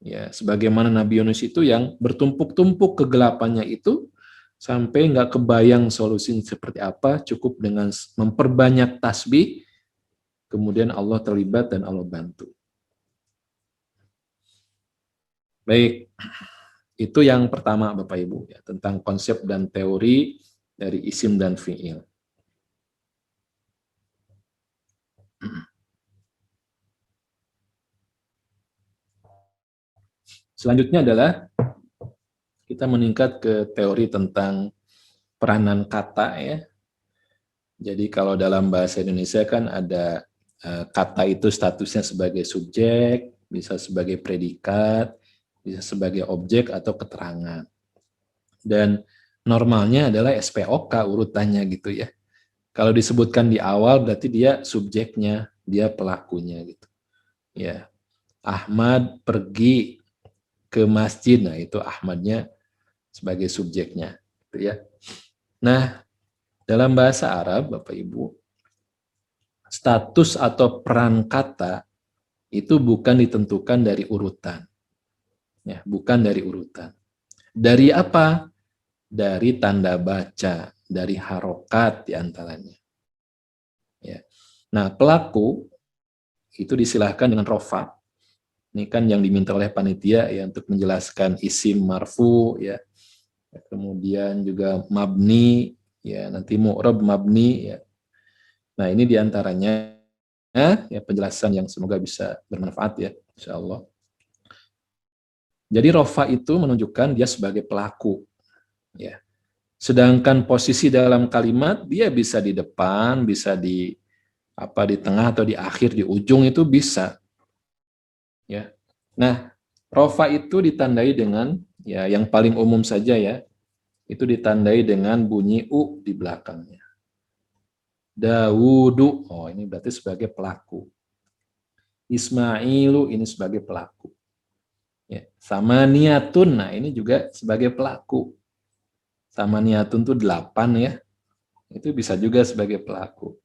ya, sebagaimana Nabi Yunus itu yang bertumpuk-tumpuk kegelapannya itu sampai nggak kebayang solusinya seperti apa, cukup dengan memperbanyak tasbih kemudian Allah terlibat dan Allah bantu. Baik, itu yang pertama Bapak Ibu ya, tentang konsep dan teori dari isim dan fi'il. Selanjutnya adalah kita meningkat ke teori tentang peranan kata ya. Jadi kalau dalam bahasa Indonesia kan ada kata itu statusnya sebagai subjek, bisa sebagai predikat, bisa sebagai objek atau keterangan. Dan normalnya adalah SPOK urutannya gitu ya. Kalau disebutkan di awal berarti dia subjeknya, dia pelakunya gitu. Ya. Ahmad pergi ke masjid, nah itu Ahmadnya sebagai subjeknya gitu ya. Nah, dalam bahasa Arab Bapak Ibu, status atau peran kata itu bukan ditentukan dari urutan. Ya, bukan dari urutan. Dari apa? Dari tanda baca, dari harokat diantaranya. Ya. Nah, pelaku itu disilahkan dengan rofa. Ini kan yang diminta oleh panitia ya untuk menjelaskan isim marfu ya. Kemudian juga mabni ya, nanti mu'rab mabni ya. Nah, ini diantaranya ya penjelasan yang semoga bisa bermanfaat ya, insya Allah. Jadi rofa itu menunjukkan dia sebagai pelaku. Ya. Sedangkan posisi dalam kalimat dia bisa di depan, bisa di tengah atau di akhir, di ujung itu bisa. Ya. Nah, rofa itu ditandai dengan ya yang paling umum saja ya. Itu ditandai dengan bunyi u di belakangnya. Dawudu, oh ini berarti sebagai pelaku. Ismailu ini sebagai pelaku. Ya. Samaniyatun, nah ini juga sebagai pelaku. Samaniyatun itu 8 ya, itu bisa juga sebagai pelaku.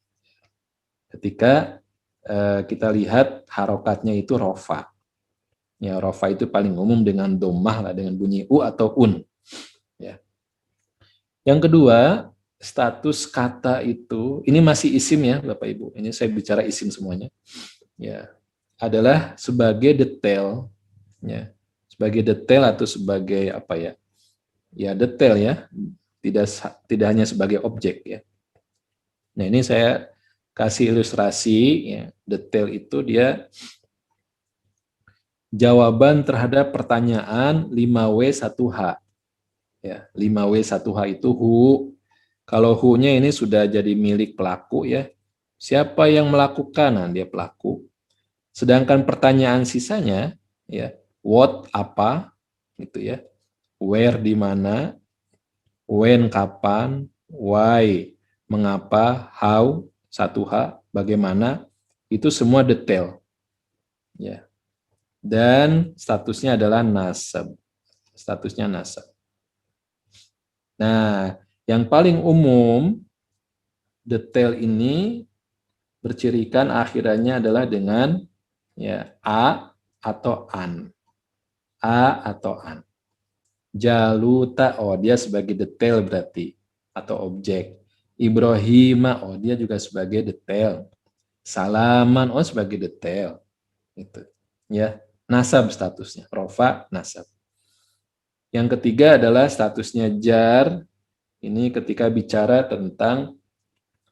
Ketika kita lihat harokatnya itu rofa. Ya, rofa itu paling umum dengan domah lah, dengan bunyi u atau un. Ya. Yang kedua, status kata itu, ini masih isim ya Bapak Ibu, ini saya bicara isim semuanya. Ya, adalah sebagai detail, ya, sebagai detail atau sebagai apa ya? Ya detail ya, tidak hanya sebagai objek ya. Nah ini saya kasih ilustrasi ya, detail itu dia jawaban terhadap pertanyaan 5W1H. Ya, 5W1H itu hu. Kalau hu-nya ini sudah jadi milik pelaku ya. Siapa yang melakukan? Nah, dia pelaku. Sedangkan pertanyaan sisanya ya, what apa gitu ya. Where di mana, when kapan, why mengapa, how 1H bagaimana, itu semua detail. Ya. Dan statusnya adalah nasab. Statusnya nasab. Nah, yang paling umum detail ini bercirikan akhirannya adalah dengan ya a atau an. A atau an. Jaluta, oh dia sebagai detail berarti atau objek. Ibrahima, oh dia juga sebagai detail. Salaman, oh sebagai detail. Itu. Ya, nasab statusnya, rofa nasab. Yang ketiga adalah statusnya jar. Ini ketika bicara tentang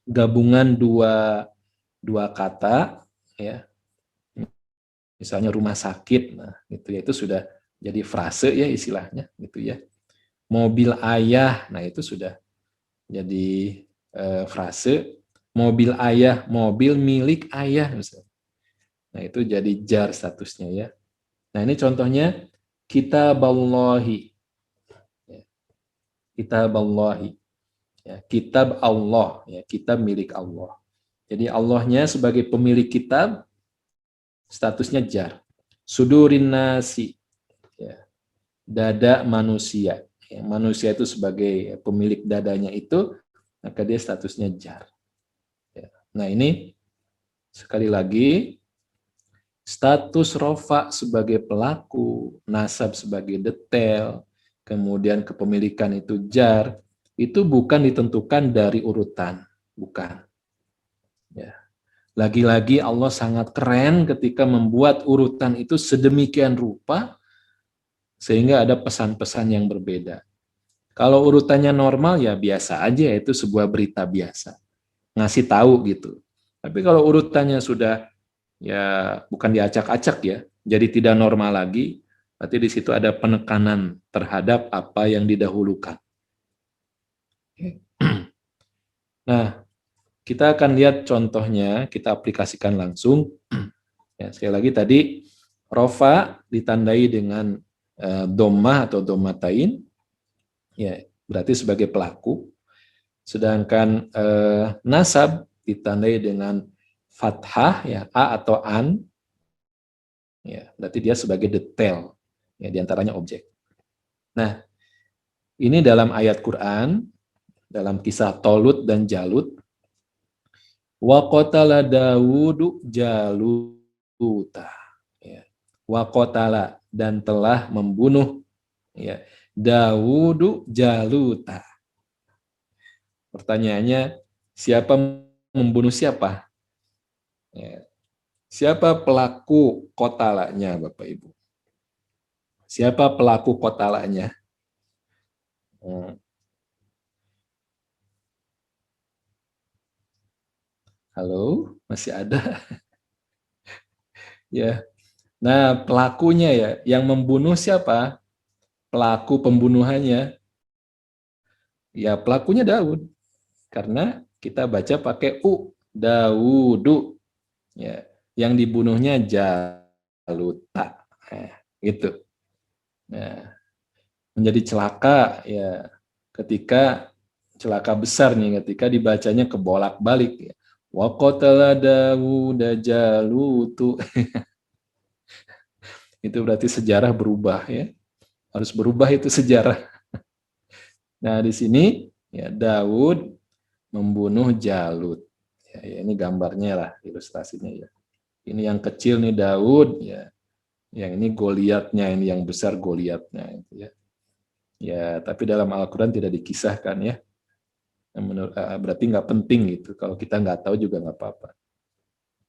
gabungan dua kata, ya, misalnya rumah sakit, nah itu sudah jadi frase ya istilahnya, gitu ya. Mobil ayah, nah itu sudah jadi frase. Mobil ayah, mobil milik ayah, misalnya. Nah itu jadi jar statusnya ya. Nah ini contohnya kitaballahi, kitaballahi. Ya, kitab Allah, ya, kitab milik Allah. Jadi Allahnya sebagai pemilik kitab, statusnya jar. Sudurin nasi, ya, dada manusia. Ya, manusia itu sebagai pemilik dadanya itu, maka dia statusnya jar. Ya. Nah ini sekali lagi, status rofa sebagai pelaku, nasab sebagai detail, kemudian kepemilikan itu jar, itu bukan ditentukan dari urutan, bukan. Ya. Lagi-lagi Allah sangat keren ketika membuat urutan itu sedemikian rupa sehingga ada pesan-pesan yang berbeda. Kalau urutannya normal ya biasa aja, itu sebuah berita biasa. Ngasih tahu gitu. Tapi kalau urutannya sudah ya bukan diacak-acak ya, jadi tidak normal lagi, Berarti di situ ada penekanan terhadap apa yang didahulukan. Nah, kita akan lihat contohnya, kita aplikasikan langsung. Ya, sekali lagi tadi, rofa ditandai dengan dhammah atau dhammatain, ya, berarti sebagai pelaku. Sedangkan nasab ditandai dengan fathah, ya, a atau an, ya, berarti dia sebagai detail, ya, diantaranya objek. Nah, ini dalam ayat Quran, dalam kisah Tolut dan Jalut, wa qatala Dawudu Jaluta, ya. Wa qatala, dan telah membunuh, ya, Dawudu Jaluta. Pertanyaannya, siapa membunuh siapa? Ya. Siapa pelaku kotalanya, Bapak Ibu? Siapa pelaku kotalanya? Halo, masih ada? Ya. Nah, pelakunya ya, yang membunuh siapa? Pelaku pembunuhannya, ya pelakunya Daud. Karena kita baca pakai u, Dawudu. Ya, yang dibunuhnya Jaluta. Gitu. Nah, menjadi celaka ya ketika celaka besar nih ketika dibacanya kebolak-balik ya. Wa qatala Dawuda Jalutu. Itu berarti sejarah berubah ya. Harus berubah itu sejarah. Nah, di sini ya Daud membunuh Jalut. Ya, ini gambarnya lah, ilustrasinya ya. Ini yang kecil nih Daud ya. Yang ini Goliatnya, ini yang besar Goliatnya gitu ya. Ya, tapi dalam Al-Qur'an tidak dikisahkan ya. Berarti nggak penting gitu. Kalau kita nggak tahu juga nggak apa-apa.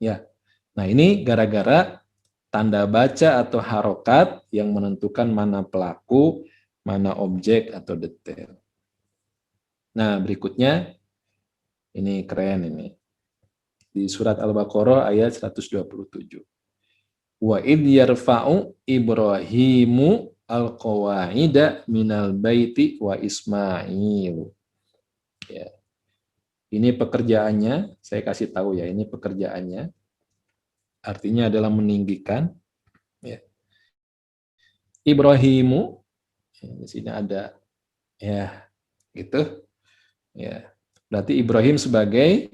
Ya. Nah, ini gara-gara tanda baca atau harokat yang menentukan mana pelaku, mana objek atau detail. Nah, berikutnya ini keren ini. Di surat Al-Baqarah ayat 127. Wa id yarfa'u Ibrahimu al-qawaida minal baiti wa Ismail. Ya. Ini pekerjaannya, saya kasih tahu ya, ini pekerjaannya. Artinya adalah meninggikan. Ya. Ibrahimu, di sini ada ya gitu. Ya. Berarti Ibrahim sebagai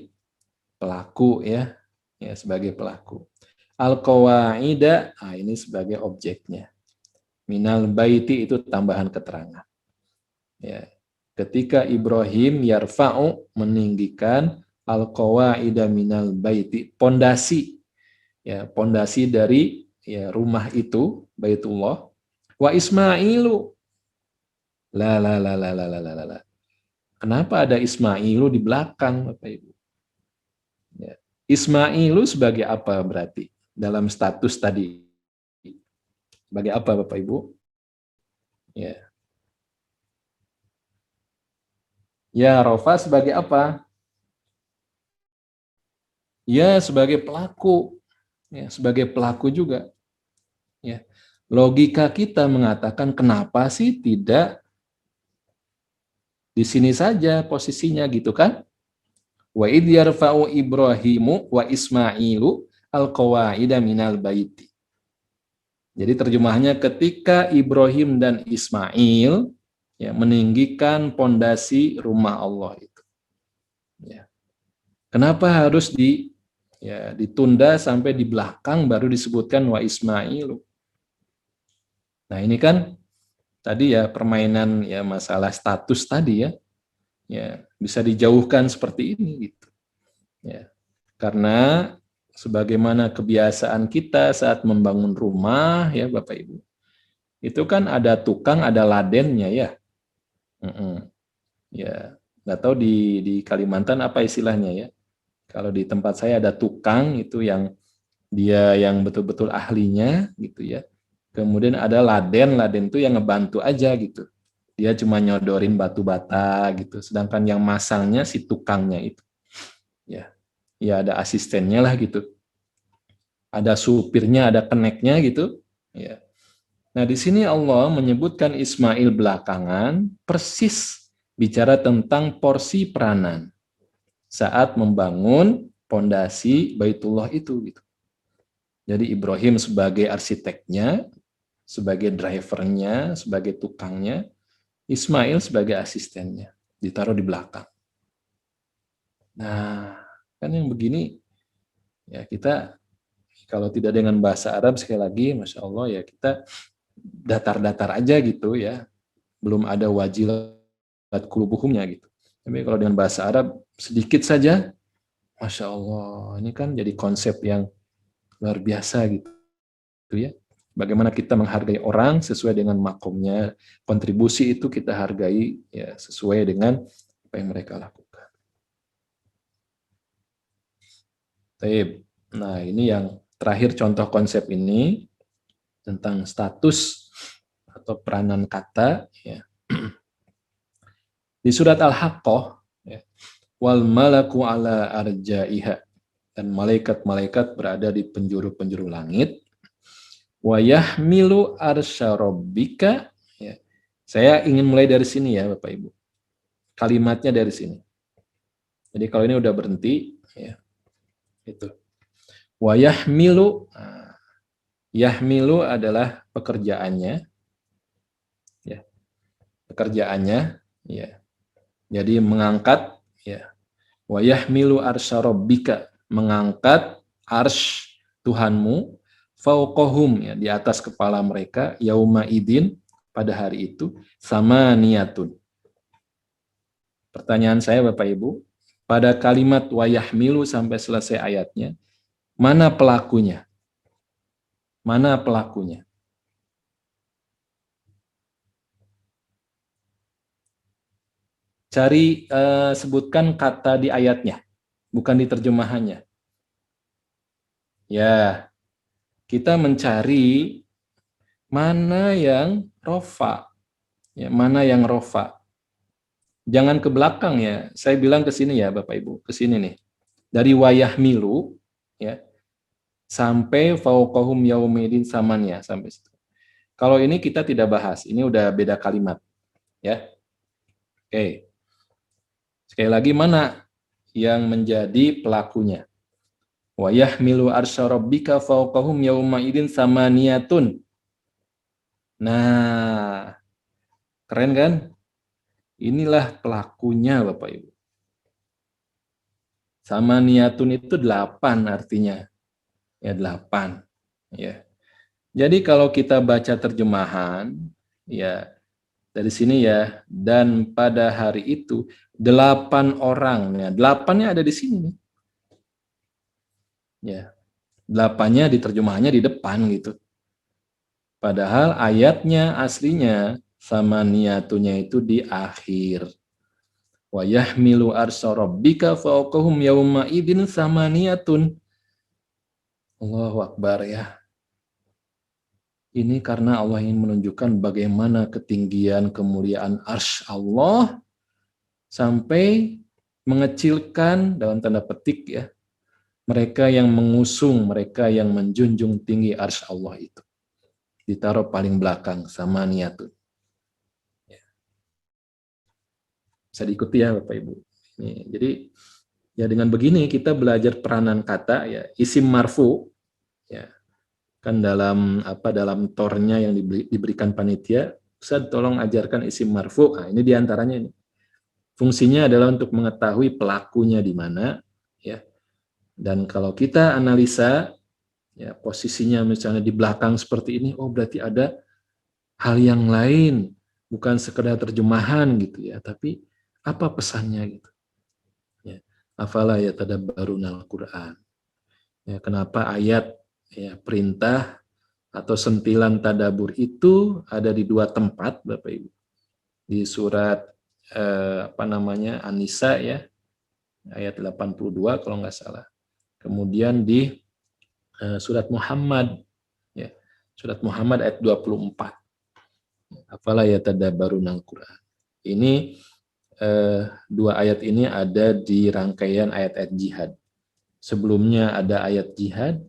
pelaku ya, ya sebagai pelaku. Al-qawaida, ini sebagai objeknya. Minal baiti itu tambahan keterangan. Ya. Ketika Ibrahim yarfa'u meninggikan al-qawaida minal baiti, pondasi. Ya, pondasi dari ya rumah itu, Baitullah. Wa Ismailu. La. Kenapa ada Ismailu di belakang, Bapak Ibu? Ya. Ismailu sebagai apa berarti? Dalam status tadi. Sebagai apa, Bapak Ibu? Ya. Ya, Rofa sebagai apa? Ya, sebagai pelaku. Ya, sebagai pelaku juga. Ya. Logika kita mengatakan kenapa sih tidak di sini saja posisinya gitu kan? Wa idh yarfa'u Ibrahimu wa Ismailu al-qawaida minal baiti. Jadi terjemahnya ketika Ibrahim dan Ismail ya meninggikan pondasi rumah Allah itu. Ya. Kenapa harus ditunda sampai di belakang baru disebutkan wa Ismailu? Nah, ini kan tadi ya permainan ya masalah status tadi ya. Ya, bisa dijauhkan seperti ini gitu. Ya. Karena sebagaimana kebiasaan kita saat membangun rumah ya Bapak Ibu. Itu kan ada tukang, ada ladennya ya. Ya, nggak tahu di Kalimantan apa istilahnya ya. Kalau di tempat saya ada tukang itu yang dia yang betul-betul ahlinya gitu ya. Kemudian ada laden itu yang ngebantu aja gitu. Dia cuma nyodorin batu bata gitu. Sedangkan yang masangnya si tukangnya itu. Ya, ya ada asistennya lah gitu. Ada supirnya, ada keneknya gitu. Ya. Nah, di sini Allah menyebutkan Ismail belakangan persis bicara tentang porsi peranan saat membangun pondasi Baitullah itu gitu. Jadi Ibrahim sebagai arsiteknya, sebagai drivernya, sebagai tukangnya, Ismail sebagai asistennya, ditaruh di belakang. Nah, kan yang begini ya kita kalau tidak dengan bahasa Arab sekali lagi, Masya Allah ya kita datar-datar aja gitu ya, belum ada wajilat kulubuhumnya gitu. Tapi kalau dengan bahasa Arab sedikit saja, Masya Allah, ini kan jadi konsep yang luar biasa gitu ya. Bagaimana kita menghargai orang sesuai dengan makomnya, kontribusi itu kita hargai ya sesuai dengan apa yang mereka lakukan. Baik. Nah, ini yang terakhir contoh konsep ini tentang status atau peranan kata ya. Di surat Al-Haqqah ya, wal malaku ala arjaiha, dan malaikat-malaikat berada di penjuru-penjuru langit. Wa yahmilu arsya rabbika ya. Saya ingin mulai dari sini ya Bapak Ibu. Kalimatnya dari sini. Jadi kalau ini udah berhenti ya. Itu. Wa yahmilu, yahmilu adalah pekerjaannya ya. Pekerjaannya ya. Jadi mengangkat ya. Wa yahmilu arsya rabbika, mengangkat arsy Tuhanmu, fauqahum ya, di atas kepala mereka, yauma idin, pada hari itu, sama niatun. Pertanyaan saya Bapak Ibu, pada kalimat wa yahmilu sampai selesai ayatnya, mana pelakunya? Mana pelakunya? Cari, sebutkan kata di ayatnya, bukan di terjemahannya. Ya, kita mencari mana yang rofa, ya, mana yang rofa. Jangan ke belakang ya, saya bilang ke sini ya Bapak Ibu, ke sini nih. Dari wayah milu, ya, sampai fauqahum yaumidin samannya, sampai situ. Kalau ini kita tidak bahas, ini udah beda kalimat. Ya, oke. Sekali lagi mana yang menjadi pelakunya? Wa yahmilu arsya rabbika fauqahum yauma idin samaniyatun. Nah, keren kan? Inilah pelakunya Bapak Ibu. Samaniyatun itu 8 artinya. Ya 8. Ya. Jadi kalau kita baca terjemahan, ya dari sini ya, dan pada hari itu 8 orang. Ya, 8-nya ada di sini nih. Ya, 8-nya di terjemahannya di depan gitu. Padahal ayatnya aslinya sama niatunya itu di akhir. Wa yahmilu arsya rabbika fawqahum yauma idin samaniyatun. Allahu Akbar ya. Ini karena Allah ingin menunjukkan bagaimana ketinggian kemuliaan arsy Allah sampai mengecilkan dalam tanda petik ya mereka yang mengusung, mereka yang menjunjung tinggi arsy Allah itu. Ditaruh paling belakang sama niatun. Ya. Bisa diikuti ya Bapak Ibu. Jadi ya dengan begini kita belajar peranan kata ya, isim marfu ya. Kan dalam tornya yang diberikan panitia, Ustaz tolong ajarkan isim marfu. Nah, ini diantaranya ini. Fungsinya adalah untuk mengetahui pelakunya di mana ya. Dan kalau kita analisa ya posisinya misalnya di belakang seperti ini, oh berarti ada hal yang lain, bukan sekedar terjemahan gitu ya, tapi apa pesannya gitu. Ya, afala yatadabbarunal Qur'an. Ya, kenapa ayat ya perintah atau sentilan tadabur itu ada di 2 tempat Bapak Ibu. Di surat An-Nisa ya, ayat 82 kalau nggak salah. Kemudian di surat Muhammad ya, surat Muhammad ayat 24. Afala yatadabbarunal Qur'an. Ini 2 ayat ini ada di rangkaian ayat-ayat jihad. Sebelumnya ada ayat jihad,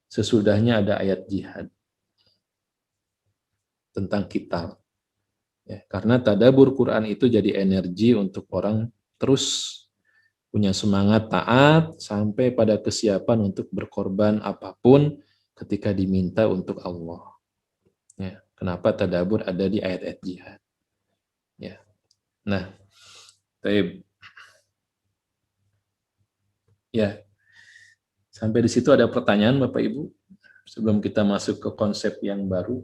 sesudahnya ada ayat jihad. tentang kita. Ya, karena tadabbur Quran itu jadi energi untuk orang terus punya semangat taat sampai pada kesiapan untuk berkorban apapun ketika diminta untuk Allah. Ya, kenapa tadabbur ada di ayat-ayat jihad? Ya. Nah, baik. Ya, sampai di situ ada pertanyaan Bapak Ibu sebelum kita masuk ke konsep yang baru.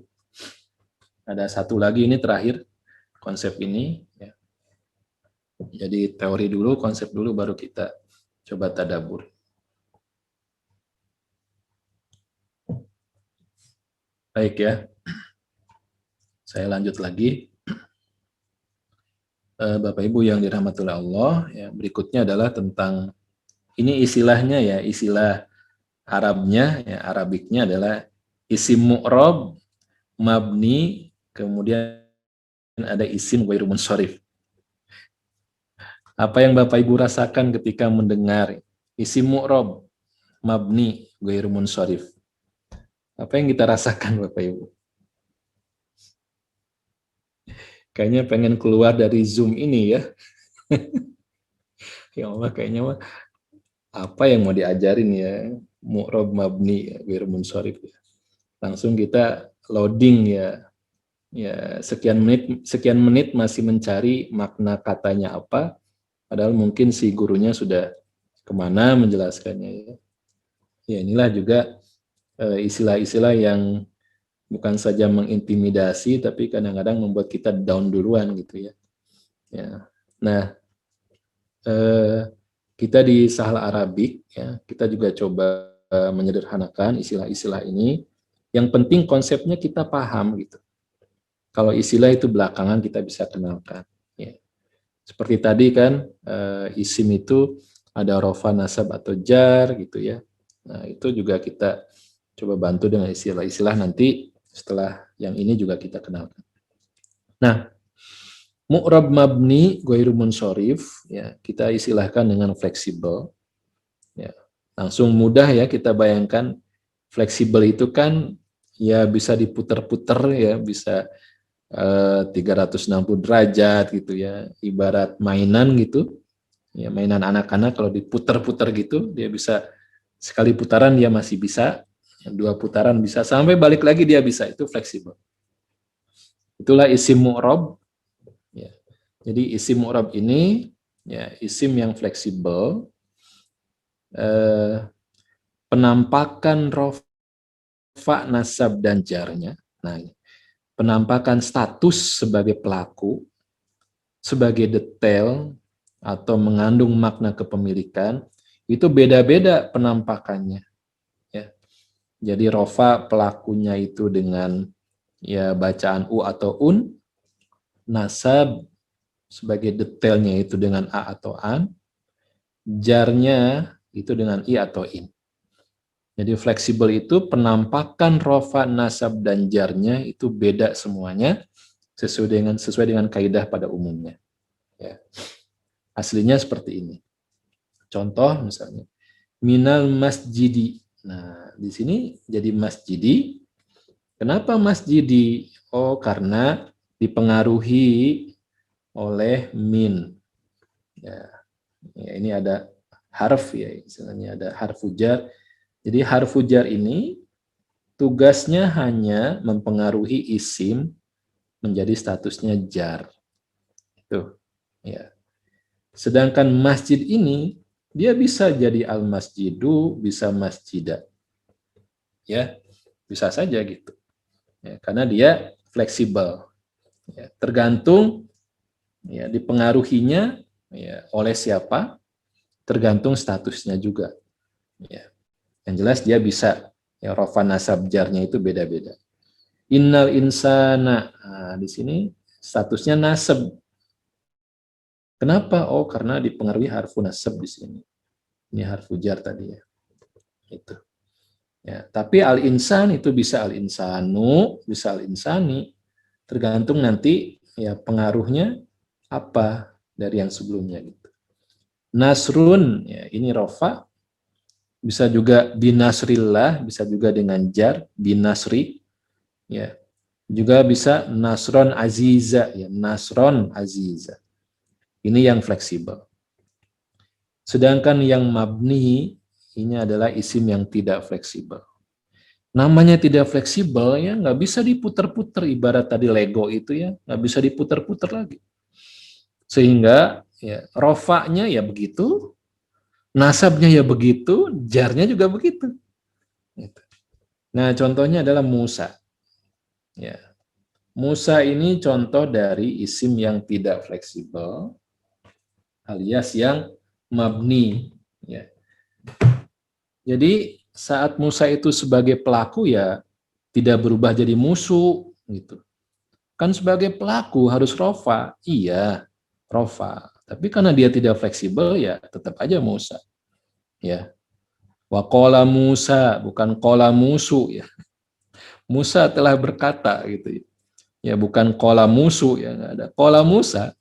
Ada satu lagi, ini terakhir konsep ini. Ya. Jadi teori dulu, konsep dulu, baru kita coba tadabbur. Baik ya, saya lanjut lagi. Bapak Ibu yang dirahmati Allah, ya, berikutnya adalah tentang, ini istilahnya ya, istilah Arabnya, ya, Arabiknya adalah isim mu'rab, mabni, kemudian ada isim ghairu munsharif. Apa yang Bapak Ibu rasakan ketika mendengar isim mu'rab, mabni, ghairu munsharif? Apa yang kita rasakan Bapak Ibu? Kayaknya pengen keluar dari Zoom ini ya. Ya Allah, kayaknya mah apa yang mau diajarin ya, mu'rab, mabni, ghairu munsharif. Langsung kita loading ya. Ya, sekian menit masih mencari makna katanya apa, padahal mungkin si gurunya sudah kemana menjelaskannya ya. Ya, inilah juga istilah-istilah yang bukan saja mengintimidasi, tapi kadang-kadang membuat kita down duluan gitu ya. Ya. Nah, kita di Sahla Arabik ya, kita juga coba menyederhanakan istilah-istilah ini. Yang penting konsepnya kita paham gitu. Kalau istilah itu belakangan kita bisa kenalkan. Ya. Seperti tadi kan, isim itu ada rofa, nasab, atau jar gitu ya. Nah, itu juga kita coba bantu dengan istilah-istilah nanti setelah yang ini juga kita kenalkan. Nah, mu'rab mabni ghairu munsharif ya, kita istilahkan dengan fleksibel. Ya. Langsung mudah ya kita bayangkan, fleksibel itu kan ya bisa diputer-puter ya, bisa 360 derajat gitu ya, ibarat mainan gitu ya, mainan anak-anak kalau diputer-puter gitu dia bisa sekali putaran dia masih bisa, dua putaran bisa, sampai balik lagi dia bisa, itu fleksibel. Itulah isim mu'rab ya. Jadi isim mu'rab ini ya isim yang fleksibel, penampakan rofa, nasab, dan jarnya. Nah, penampakan status sebagai pelaku, sebagai detail, atau mengandung makna kepemilikan, itu beda-beda penampakannya. Ya. Jadi rofa pelakunya itu dengan ya bacaan u atau un, nasab sebagai detailnya itu dengan a atau an, jarnya itu dengan i atau in. Jadi fleksibel itu penampakan rofa, nasab, dan jarnya itu beda semuanya sesuai dengan kaidah pada umumnya. Ya. Aslinya seperti ini. Contoh misalnya, minal masjidi. Nah, di sini jadi masjidi. Kenapa masjidi? Oh, karena dipengaruhi oleh min. Ya, ini ada harf ya, istilahnya ada harfu jar. Jadi harfu jar ini tugasnya hanya mempengaruhi isim menjadi statusnya jar. Itu. Ya. Sedangkan masjid ini dia bisa jadi al-masjidu, bisa masjidah. Ya, bisa saja gitu. Ya, karena dia fleksibel. Ya, tergantung ya dipengaruhinya ya oleh siapa, tergantung statusnya juga. Ya. Yang jelas dia bisa ya rofa, nasab, jarnya itu beda-beda. Innal insana. Nah, di sini statusnya nasab. Kenapa? Oh, karena dipengaruhi harfu nasab di sini. Ini harfu jar tadi ya. Itu. Ya, tapi al-insan itu bisa al-insanu, bisa al-insani. Tergantung nanti ya pengaruhnya apa dari yang sebelumnya gitu. Nasrun, ya ini rofa, bisa juga binasrillah, bisa juga dengan jar, binasri, ya. Juga bisa nasron aziza, ya, nasron aziza. Ini yang fleksibel. Sedangkan yang mabni ini adalah isim yang tidak fleksibel. Namanya tidak fleksibel ya, nggak bisa diputar-putar, ibarat tadi Lego itu ya, nggak bisa diputar-putar lagi. Sehingga ya rofaknya ya begitu, nasabnya ya begitu, jarnya juga begitu. Gitu. Nah, contohnya adalah Musa. Ya. Musa ini contoh dari isim yang tidak fleksibel, alias yang mabni. Ya. Jadi saat Musa itu sebagai pelaku ya tidak berubah jadi musuh gitu. Kan sebagai pelaku harus rofa, iya rofa. Tapi karena dia tidak fleksibel ya tetap aja Musa. Ya, wakola Musa bukan kola musuh ya. Musa telah berkata gitu ya. Ya bukan kola musuh ya, nggak ada kola Musa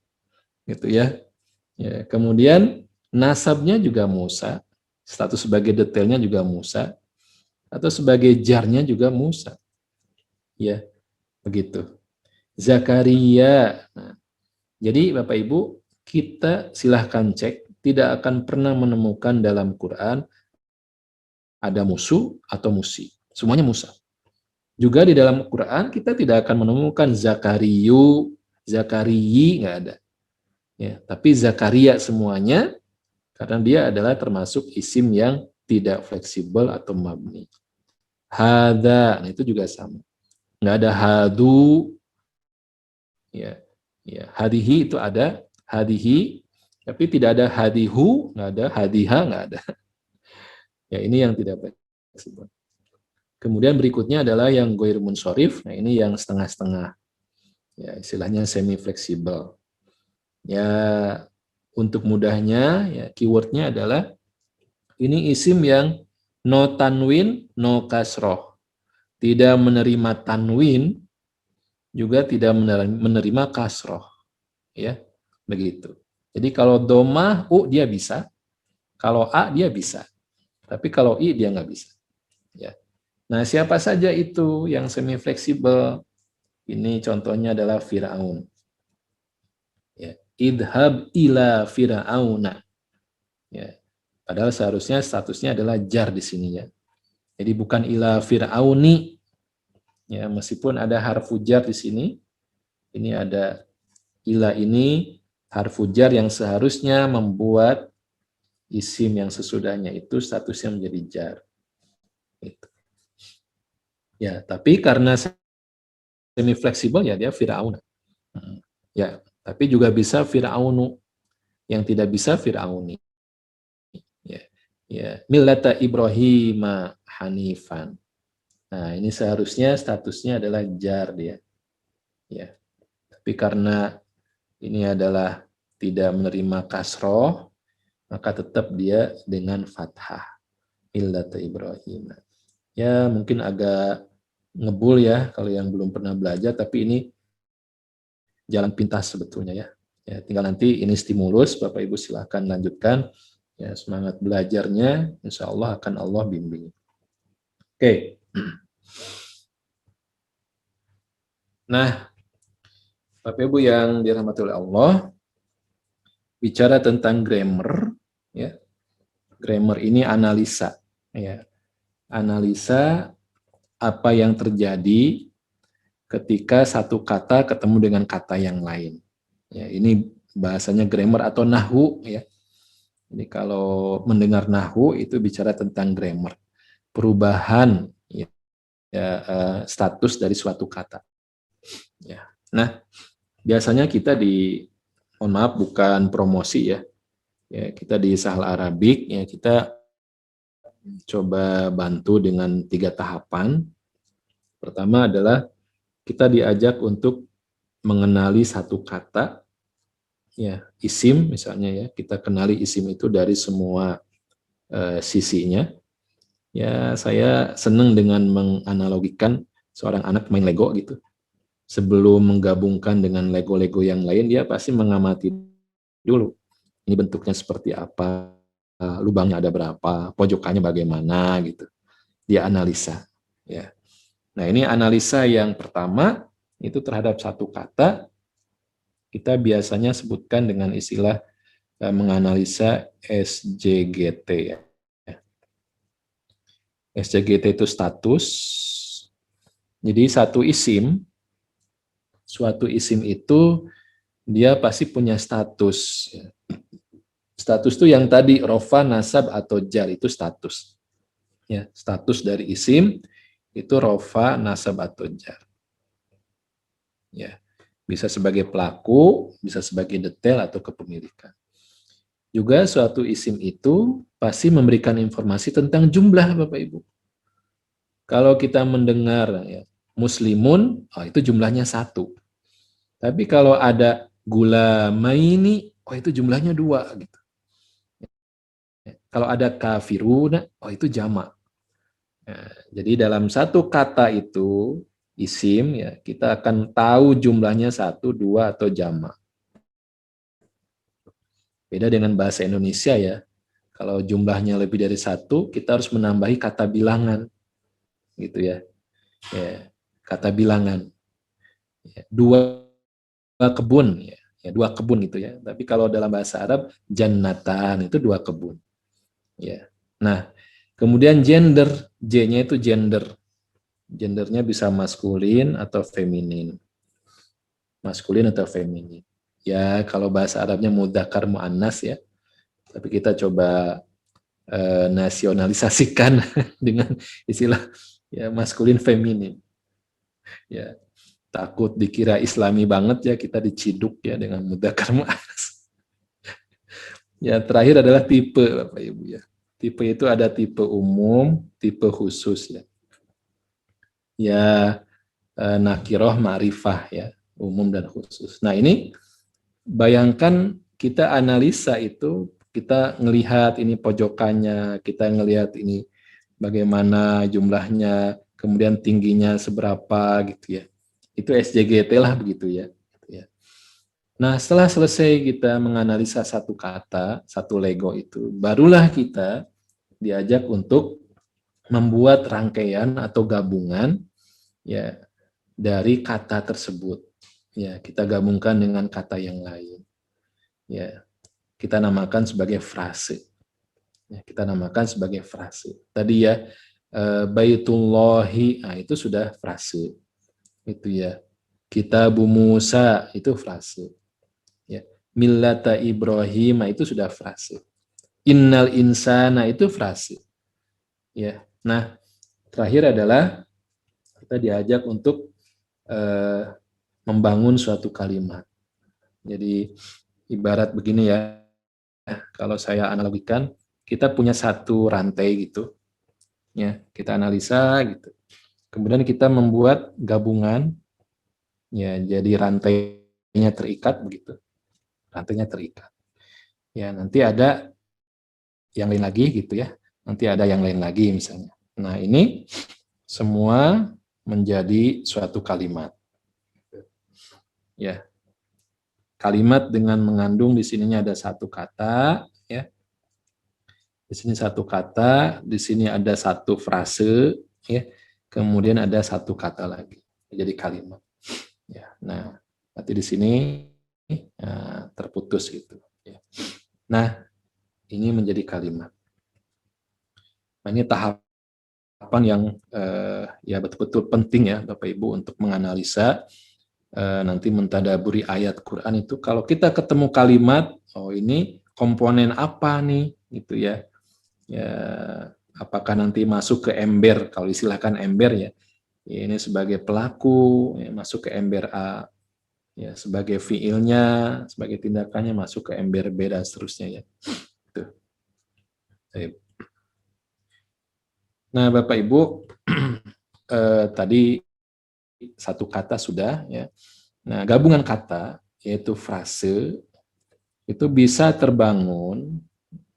gitu ya. Ya kemudian nasabnya juga Musa, status sebagai detailnya juga Musa, atau sebagai jarnya juga Musa. Ya, begitu. Zakaria. Nah, jadi Bapak Ibu, kita silahkan cek, tidak akan pernah menemukan dalam Quran ada musuh atau musi. Semuanya Musa. Juga di dalam Quran kita tidak akan menemukan Zakariyu, Zakariyi, nggak ada. Ya, tapi Zakaria semuanya, karena dia adalah termasuk isim yang tidak fleksibel atau mabni. Hada, nah itu juga sama. Nggak ada hadu, ya, ya. Hadihi itu ada, hadihi, tapi tidak ada hadihu, nggak ada, hadiha, nggak ada. Ya, ini yang tidak fleksibel. Kemudian berikutnya adalah yang goir munsorif, nah ini yang setengah-setengah. Ya, istilahnya semi fleksibel. Ya, untuk mudahnya, ya keywordnya adalah ini isim yang no tanwin, no kasroh. Tidak menerima tanwin, juga tidak menerima kasroh. Ya, begitu. Jadi kalau domah, u dia bisa. Kalau a dia bisa. Tapi kalau i dia nggak bisa. Ya. Nah, siapa saja itu yang semi fleksibel? Ini contohnya adalah Fir'aun. Ya. Idhab ila Fir'auna. Ya. Padahal seharusnya statusnya adalah jar di sini ya. Jadi bukan ila Fir'auni. Ya, meskipun ada harfu jar di sini, ini ada ila ini harfu jar yang seharusnya membuat isim yang sesudahnya itu statusnya menjadi jar. Gitu. Ya, tapi karena semi fleksibel ya dia Fir'aun. Ya, tapi juga bisa Fir'aunu, yang tidak bisa Fir'auni. Ya, ya, millata Ibrahim hanifan. Nah, ini seharusnya statusnya adalah jar dia. Ya, tapi karena ini adalah tidak menerima kasroh, maka tetap dia dengan fathah. Millata Ibrahim. Ya, mungkin agak ngebul ya kalau yang belum pernah belajar, tapi ini jalan pintas sebetulnya ya. Ya, tinggal nanti ini stimulus, Bapak Ibu silahkan lanjutkan. Ya, semangat belajarnya, insya Allah akan Allah bimbing. Oke. Nah, Bapak Ibu yang dirahmati oleh Allah, bicara tentang grammar, ya. Grammar ini analisa, ya. Analisa apa yang terjadi ketika satu kata ketemu dengan kata yang lain. Ya, ini bahasanya grammar atau nahwu ya. Jadi kalau mendengar nahwu itu bicara tentang grammar, perubahan ya, status dari suatu kata. Ya. Nah, biasanya kita mohon maaf bukan promosi ya. Ya, kita di Sahal Arabik ya kita coba bantu dengan 3 tahapan. Pertama adalah kita diajak untuk mengenali satu kata, ya isim misalnya ya, kita kenali isim itu dari semua sisinya. Ya saya senang dengan menganalogikan seorang anak main Lego gitu. Sebelum menggabungkan dengan Lego-Lego yang lain, dia pasti mengamati dulu. Ini bentuknya seperti apa, lubangnya ada berapa, pojokannya bagaimana gitu. Dia analisa. Ya. Nah ini analisa yang pertama, itu terhadap satu kata, kita biasanya sebutkan dengan istilah menganalisa SJGT ya. SJGT itu status. Jadi suatu isim itu dia pasti punya status. Status itu yang tadi rofa, nasab atau jar itu status. Ya, status dari isim itu rofa, nasab atau jar. Ya, bisa sebagai pelaku, bisa sebagai detail atau kepemilikan. Juga suatu isim itu pasti memberikan informasi tentang jumlah, Bapak Ibu. Kalau kita mendengar ya, muslimun, itu jumlahnya 1. Tapi kalau ada gulamaini, itu jumlahnya 2 gitu. Kalau ada kafiruna, itu jamak. Nah, jadi dalam satu kata itu isim ya, kita akan tahu jumlahnya 1, 2 atau jamak. Beda dengan bahasa Indonesia ya. Kalau jumlahnya lebih dari 1, kita harus menambahi kata bilangan. Gitu ya. Kata bilangan. Dua kebun ya. 2 kebun gitu ya. Tapi kalau dalam bahasa Arab jannatan itu 2 kebun. Ya. Nah, kemudian gender, J-nya itu gender. Gendernya bisa maskulin atau feminin. Maskulin atau feminin. Ya, kalau bahasa Arabnya mudzakkar muannas ya. Tapi kita coba nasionalisasikan dengan istilah ya maskulin feminin. Ya, takut dikira Islami banget ya, kita diciduk ya dengan mudzakkar muannas. Ya, terakhir adalah tipe Bapak Ibu ya. Tipe itu ada tipe umum, tipe khusus ya. Ya, nakiroh ma'rifah ya, umum dan khusus. Nah, ini bayangkan kita analisa itu, kita ngelihat ini pojokannya, kita ngelihat ini bagaimana jumlahnya, kemudian tingginya seberapa gitu ya. Itu SJGT lah begitu ya. Nah, setelah selesai kita menganalisa satu kata, satu lego itu, barulah kita diajak untuk membuat rangkaian atau gabungan ya dari kata tersebut. Ya, kita gabungkan dengan kata yang lain. Ya, kita namakan sebagai frase. Ya, kita namakan sebagai frase. Tadi ya Baitullahi, itu sudah frase. Itu ya. Kitabu Musa itu frase. Ya. Millata Ibrahim itu sudah frase. Innal insana itu frase. Ya. Nah, terakhir adalah kita diajak untuk membangun suatu kalimat. Jadi ibarat begini ya, kalau saya analogikan, kita punya satu rantai gitu, ya kita analisa gitu. Kemudian kita membuat gabungan, ya jadi rantainya terikat begitu, rantainya terikat. Ya nanti ada yang lain lagi gitu ya, nanti ada yang lain lagi misalnya. Nah ini semua menjadi suatu kalimat. Ya, kalimat dengan mengandung di sininya ada satu kata, ya. Di sini satu kata, di sini ada satu frase, ya. Kemudian ada satu kata lagi, jadi kalimat. Ya, nah, nanti di sini terputus gitu. Ya. Nah, ini menjadi kalimat. Nah, ini tahapan yang ya betul-betul penting ya, Bapak Ibu, untuk menganalisa nanti mentadaburi ayat Quran itu. Kalau kita ketemu kalimat, ini komponen apa nih, gitu ya. Ya, apakah nanti masuk ke ember, kalau istilahkan ember ya, ini sebagai pelaku, ya, masuk ke ember A, ya sebagai fiilnya, sebagai tindakannya masuk ke ember B dan seterusnya ya. Tuh. Nah, Bapak Ibu, tadi satu kata sudah ya. Nah, gabungan kata yaitu frase itu bisa terbangun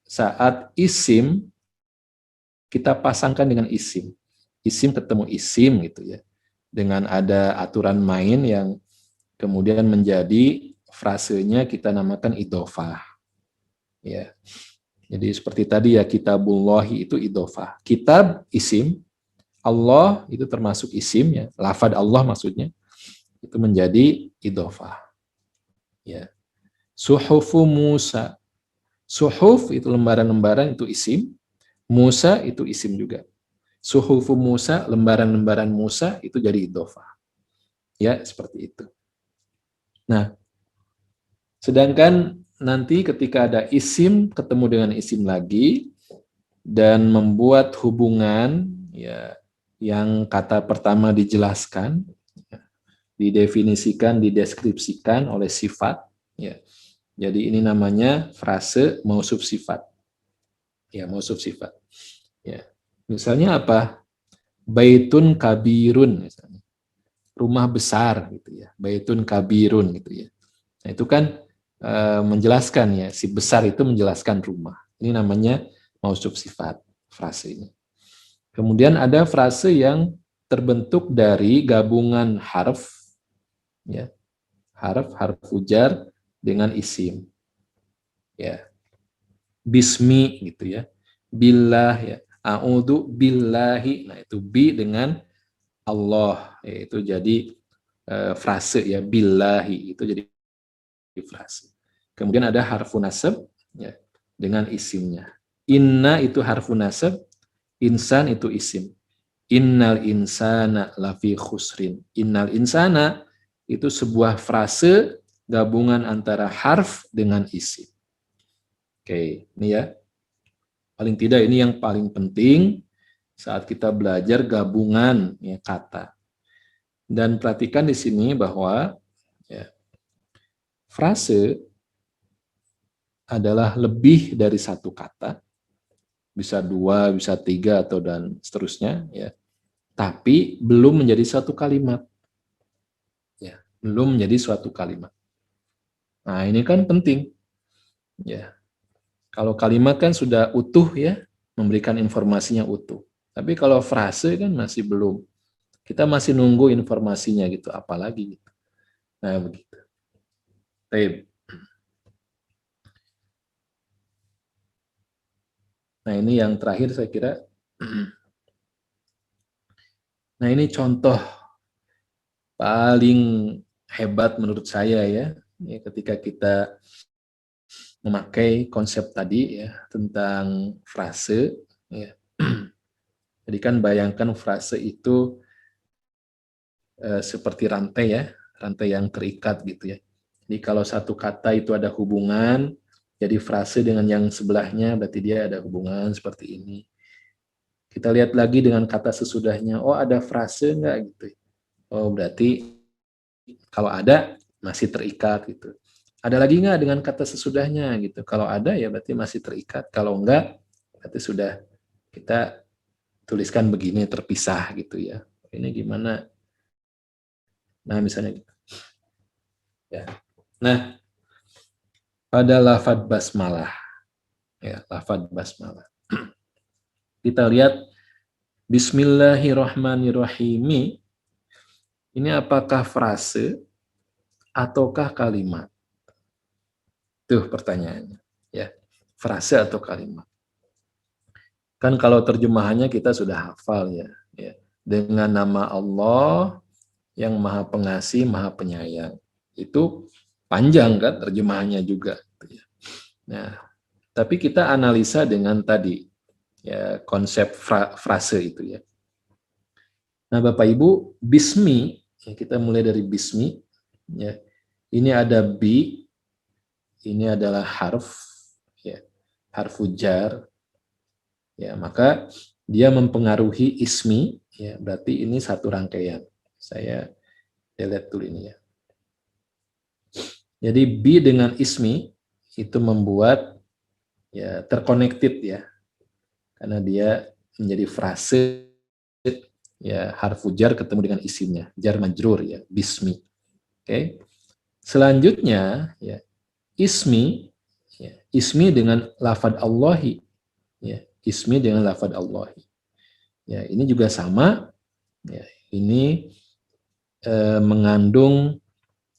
saat isim kita pasangkan dengan isim. Isim ketemu isim gitu ya. Dengan ada aturan main yang kemudian menjadi frasenya kita namakan idhofah. Ya. Jadi seperti tadi ya, kitabullahi itu idhofah. Kitab isim, Allah itu termasuk isim ya, lafad Allah maksudnya. itu menjadi idhofah. Ya. Suhufu Musa. Suhuf itu lembaran-lembaran, itu isim. Musa itu isim juga. Suhufu Musa, lembaran-lembaran Musa itu jadi idhofah. Ya, seperti itu. Nah, sedangkan nanti ketika ada isim ketemu dengan isim lagi dan membuat hubungan ya yang kata pertama dijelaskan, ya, didefinisikan, dideskripsikan oleh sifat, ya. Jadi ini namanya frase mausuf sifat. Ya, mausuf sifat. Ya. Misalnya apa? Baitun kabirun misalnya. Rumah besar gitu ya. Baitun kabirun gitu ya. Nah, itu kan menjelaskan ya, si besar itu menjelaskan rumah. Ini namanya mausuf sifat frase ini. Kemudian ada frase yang terbentuk dari gabungan harf ya. Harf ujar dengan isim. Ya. Bismi gitu ya. Billah ya. A'udzu billahi. Nah, itu bi dengan Allah, yaitu jadi frase ya, billahi itu jadi frase. Kemudian ada harfu nasab ya, dengan isimnya. Inna itu harfu nasab, insan itu isim. Innal insana lafi khusrin. Innal insana itu sebuah frase gabungan antara harf dengan isim. Oke, ini ya. Paling tidak ini yang paling penting saat kita belajar gabungan ya, kata. Dan perhatikan di sini bahwa ya, frase adalah lebih dari satu kata, bisa dua, bisa tiga, atau dan seterusnya, ya. Tapi belum menjadi satu kalimat, ya, belum menjadi suatu kalimat. Nah ini kan penting, ya. Kalau kalimat kan sudah utuh ya, memberikan informasinya utuh. Tapi kalau frase kan masih belum. Kita masih nunggu informasinya gitu, apalagi gitu. Nah begitu. Baik. Nah ini yang terakhir saya kira. Nah ini contoh paling hebat menurut saya ya, ketika kita memakai konsep tadi ya tentang frase. Ya. Jadi kan bayangkan frase itu seperti rantai ya, rantai yang terikat gitu ya. Jadi kalau satu kata itu ada hubungan, jadi frase dengan yang sebelahnya berarti dia ada hubungan seperti ini. Kita lihat lagi dengan kata sesudahnya, oh ada frase enggak gitu. Oh berarti kalau ada masih terikat gitu. Ada lagi nggak dengan kata sesudahnya gitu. Kalau ada ya berarti masih terikat. Kalau enggak berarti sudah kita tuliskan begini terpisah gitu ya. Ini gimana? Nah misalnya gitu. Ya. Nah pada lafadz basmalah, ya lafadz basmalah. Kita lihat Bismillahirrahmanirrahim. Ini apakah frase ataukah kalimat? Tuh pertanyaannya. Ya, frase atau kalimat. Kan kalau terjemahannya kita sudah hafal ya. Dengan nama Allah yang Maha Pengasih, Maha Penyayang. Itu panjang kan terjemahannya juga. Nah, tapi kita analisa dengan tadi ya konsep frase itu ya. Nah, Bapak Ibu, bismi, ya, kita mulai dari bismi ya. Ini ada bi, ini adalah harf ya, harfu jar. Ya, maka dia mempengaruhi ismi, ya, berarti ini satu rangkaian. Saya delete dulu ini ya. Jadi bi dengan ismi itu membuat ya terconnected ya. Karena dia menjadi frase ya harfu jar ketemu dengan isimnya, jar majrur ya, bismi. Oke. Selanjutnya ya ismi ya, ismi dengan lafad Allahi ya, ismi dengan lafad Allahi. Ya, ini juga sama ya, ini mengandung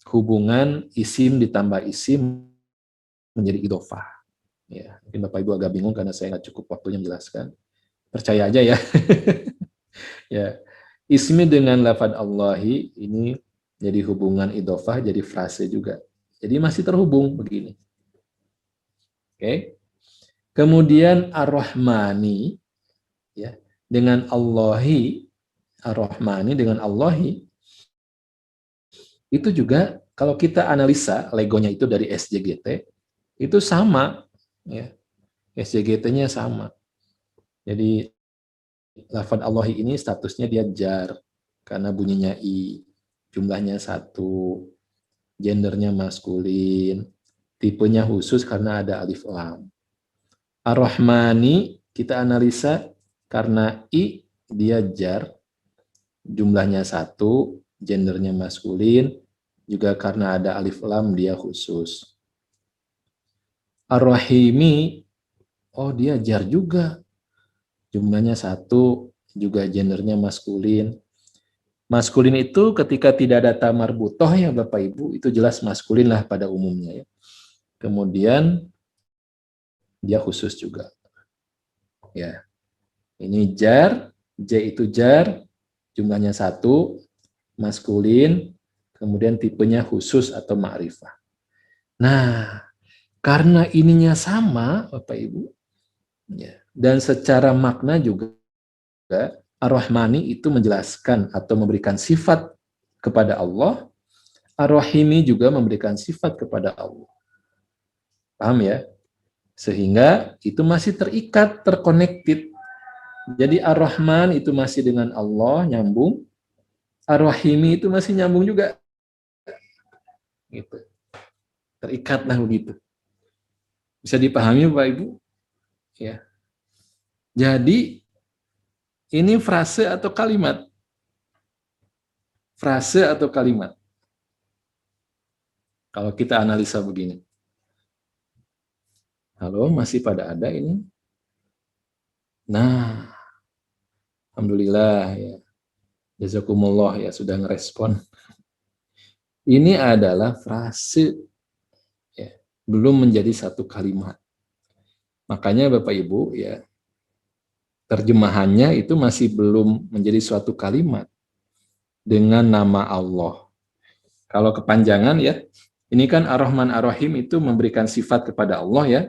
hubungan isim ditambah isim menjadi idhofah. Ya, mungkin Bapak Ibu agak bingung karena saya nggak cukup waktunya menjelaskan. Percaya aja ya. Ya, ismi dengan lafad Allahi ini jadi hubungan idhofah, jadi frase juga. Jadi masih terhubung begini. Oke. Kemudian ar-Rahmani, ya, dengan Allahi, ar-Rahmani dengan Allahi, itu juga kalau kita analisa legonya itu dari SJGT, itu sama, ya, SJGT-nya sama. Jadi lafaz Allahi ini statusnya dia jar, karena bunyinya I, jumlahnya 1, gendernya maskulin, tipenya khusus karena ada alif lam. Ar-Rahmani kita analisa karena I dia jar, jumlahnya 1, gendernya maskulin, juga karena ada alif lam dia khusus. Ar-Rahimi, oh dia jar juga, jumlahnya 1, juga gendernya maskulin. Maskulin itu ketika tidak ada ta marbutoh ya Bapak Ibu, itu jelas maskulin lah pada umumnya ya. Kemudian dia khusus juga. Ya. Ini jar, J itu jar, jumlahnya 1, maskulin, kemudian tipenya khusus atau ma'rifah. Nah, karena ininya sama Bapak Ibu, ya, dan secara makna juga Ar-Rahmani itu menjelaskan atau memberikan sifat kepada Allah, Ar-Rahimi juga memberikan sifat kepada Allah. Paham ya? Sehingga itu masih terikat, terkonektif. Jadi Ar-Rahman itu masih dengan Allah, nyambung. Ar-Rahimi itu masih nyambung juga. Gitu. Terikatlah begitu. Bisa dipahami Bapak Ibu? Ya. Jadi ini frase atau kalimat? Frase atau kalimat? Kalau kita analisa begini. Halo, masih pada ada ini? Nah, alhamdulillah ya. Jazakumullah ya sudah ngerespon. Ini adalah frase, ya, belum menjadi satu kalimat. Makanya Bapak Ibu ya, terjemahannya itu masih belum menjadi suatu kalimat dengan nama Allah. Kalau kepanjangan ya, ini kan Ar-Rahman Ar-Rahim itu memberikan sifat kepada Allah ya.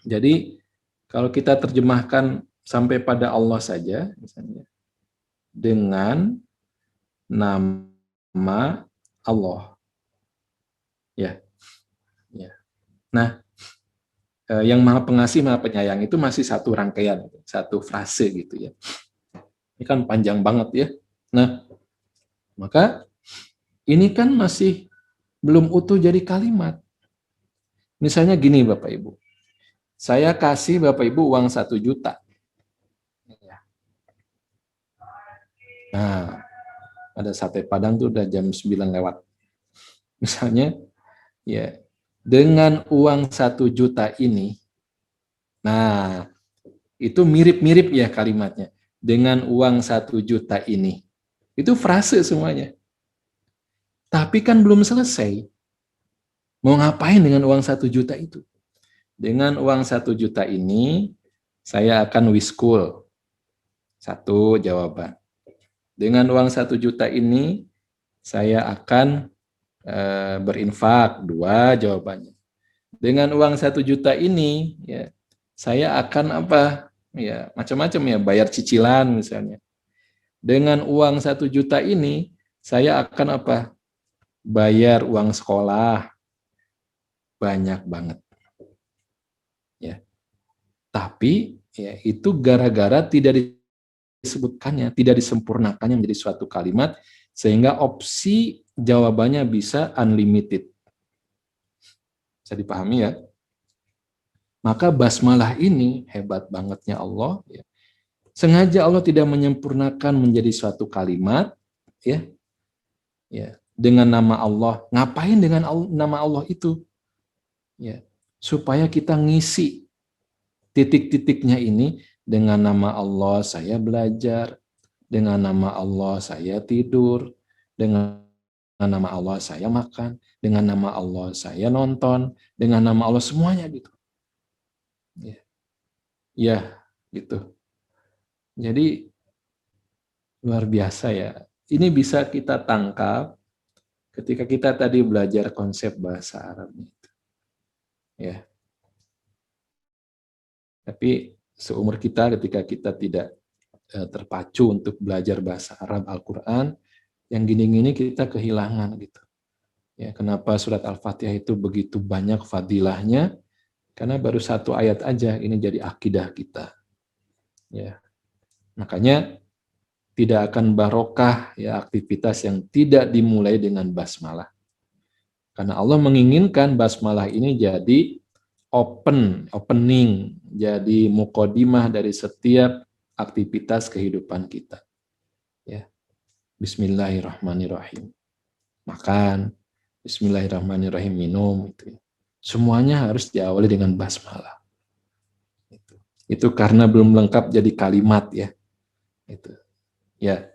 Jadi kalau kita terjemahkan sampai pada Allah saja, misalnya dengan nama Allah, ya, ya. Nah, yang Maha Pengasih, Maha Penyayang itu masih satu rangkaian, satu frase gitu ya. Ini kan panjang banget ya. Nah, maka ini kan masih belum utuh jadi kalimat. Misalnya gini Bapak Ibu, saya kasih Bapak Ibu uang 1 juta. Nah, ada sate Padang tuh udah jam 9 lewat. Misalnya, ya, dengan uang 1 juta ini, nah, itu mirip-mirip ya kalimatnya. Dengan uang 1 juta ini. Itu frase semuanya. Tapi kan belum selesai. Mau ngapain dengan uang 1 juta itu? Dengan uang 1 juta ini, saya akan wiskul. 1 jawaban. Dengan uang 1 juta ini, saya akan berinfak. 2 jawabannya. Dengan uang 1 juta ini, ya, saya akan apa? Ya, macam-macam ya, bayar cicilan misalnya. Dengan uang 1 juta ini, saya akan apa? Bayar uang sekolah. Banyak banget. Ya. Tapi ya, itu gara-gara tidak disebutkannya, tidak disempurnakannya menjadi suatu kalimat, sehingga opsi jawabannya bisa unlimited. Bisa dipahami ya? Maka basmalah ini hebat bangetnya Allah. Ya. Sengaja Allah tidak menyempurnakan menjadi suatu kalimat, ya, ya, dengan nama Allah. Ngapain dengan nama Allah itu? Ya, supaya kita ngisi titik-titiknya ini dengan nama Allah saya belajar, dengan nama Allah saya tidur, dengan nama Allah saya makan, dengan nama Allah saya nonton, dengan nama Allah semuanya gitu. Ya, ya gitu. Jadi luar biasa ya. Ini bisa kita tangkap ketika kita tadi belajar konsep bahasa Arab itu, ya. Tapi seumur kita ketika kita tidak terpacu untuk belajar bahasa Arab Al-Quran, yang gini-gini kita kehilangan gitu. Ya, kenapa surat Al-Fatihah itu begitu banyak fadilahnya? Karena baru satu ayat aja ini jadi akidah kita. Ya, makanya tidak akan barokah ya aktivitas yang tidak dimulai dengan basmalah. Karena Allah menginginkan basmalah ini jadi opening, jadi mukodimah dari setiap aktivitas kehidupan kita. Ya, Bismillahirrahmanirrahim. Makan, Bismillahirrahmanirrahim minum, itu. Semuanya harus diawali dengan basmalah. Itu karena belum lengkap jadi kalimat ya. Itu. Ya,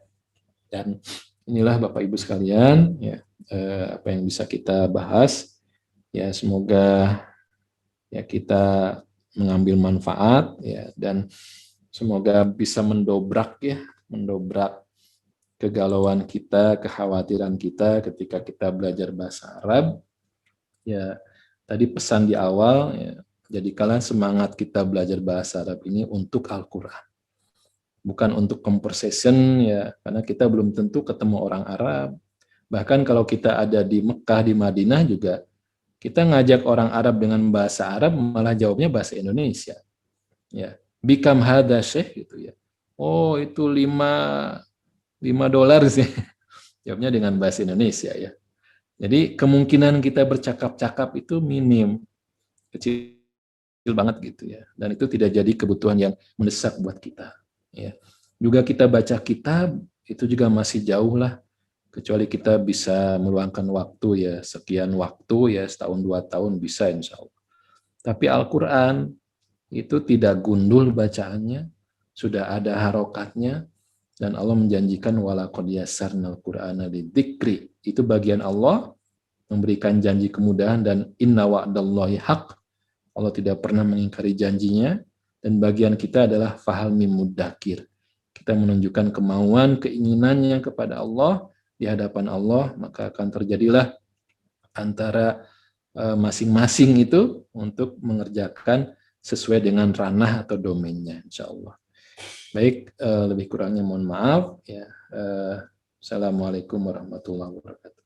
dan inilah Bapak Ibu sekalian, ya apa yang bisa kita bahas. Ya semoga ya kita mengambil manfaat ya dan semoga bisa mendobrak kegalauan kita, kekhawatiran kita ketika kita belajar bahasa Arab. Ya tadi pesan di awal ya, jadikanlah semangat kita belajar bahasa Arab ini untuk Al-Qur'an. Bukan untuk conversation ya, karena kita belum tentu ketemu orang Arab. Bahkan kalau kita ada di Mekah, di Madinah juga, kita ngajak orang Arab dengan bahasa Arab, malah jawabnya bahasa Indonesia. Ya, become hada syekh gitu ya. Oh itu 5 dolar sih. Jawabnya dengan bahasa Indonesia ya. Jadi kemungkinan kita bercakap-cakap itu minim, kecil banget gitu ya. Dan itu tidak jadi kebutuhan yang mendesak buat kita. Ya. Juga kita baca kitab itu juga masih jauh lah, kecuali kita bisa meluangkan waktu ya sekian waktu ya setahun 2 tahun bisa insya Allah. Tapi Al-Quran itu tidak gundul bacaannya, sudah ada harokatnya, dan Allah menjanjikan walaqad yassarnal Qur'ana lidzikri. Itu bagian Allah memberikan janji kemudahan dan inna wa'dallahi haq. Allah tidak pernah mengingkari janjinya. Dan bagian kita adalah fahal mim mudzakir. Kita menunjukkan kemauan, keinginannya kepada Allah di hadapan Allah, maka akan terjadilah antara masing-masing itu untuk mengerjakan sesuai dengan ranah atau domainnya, insya Allah. Baik, lebih kurangnya mohon maaf. Ya, Assalamualaikum warahmatullahi wabarakatuh.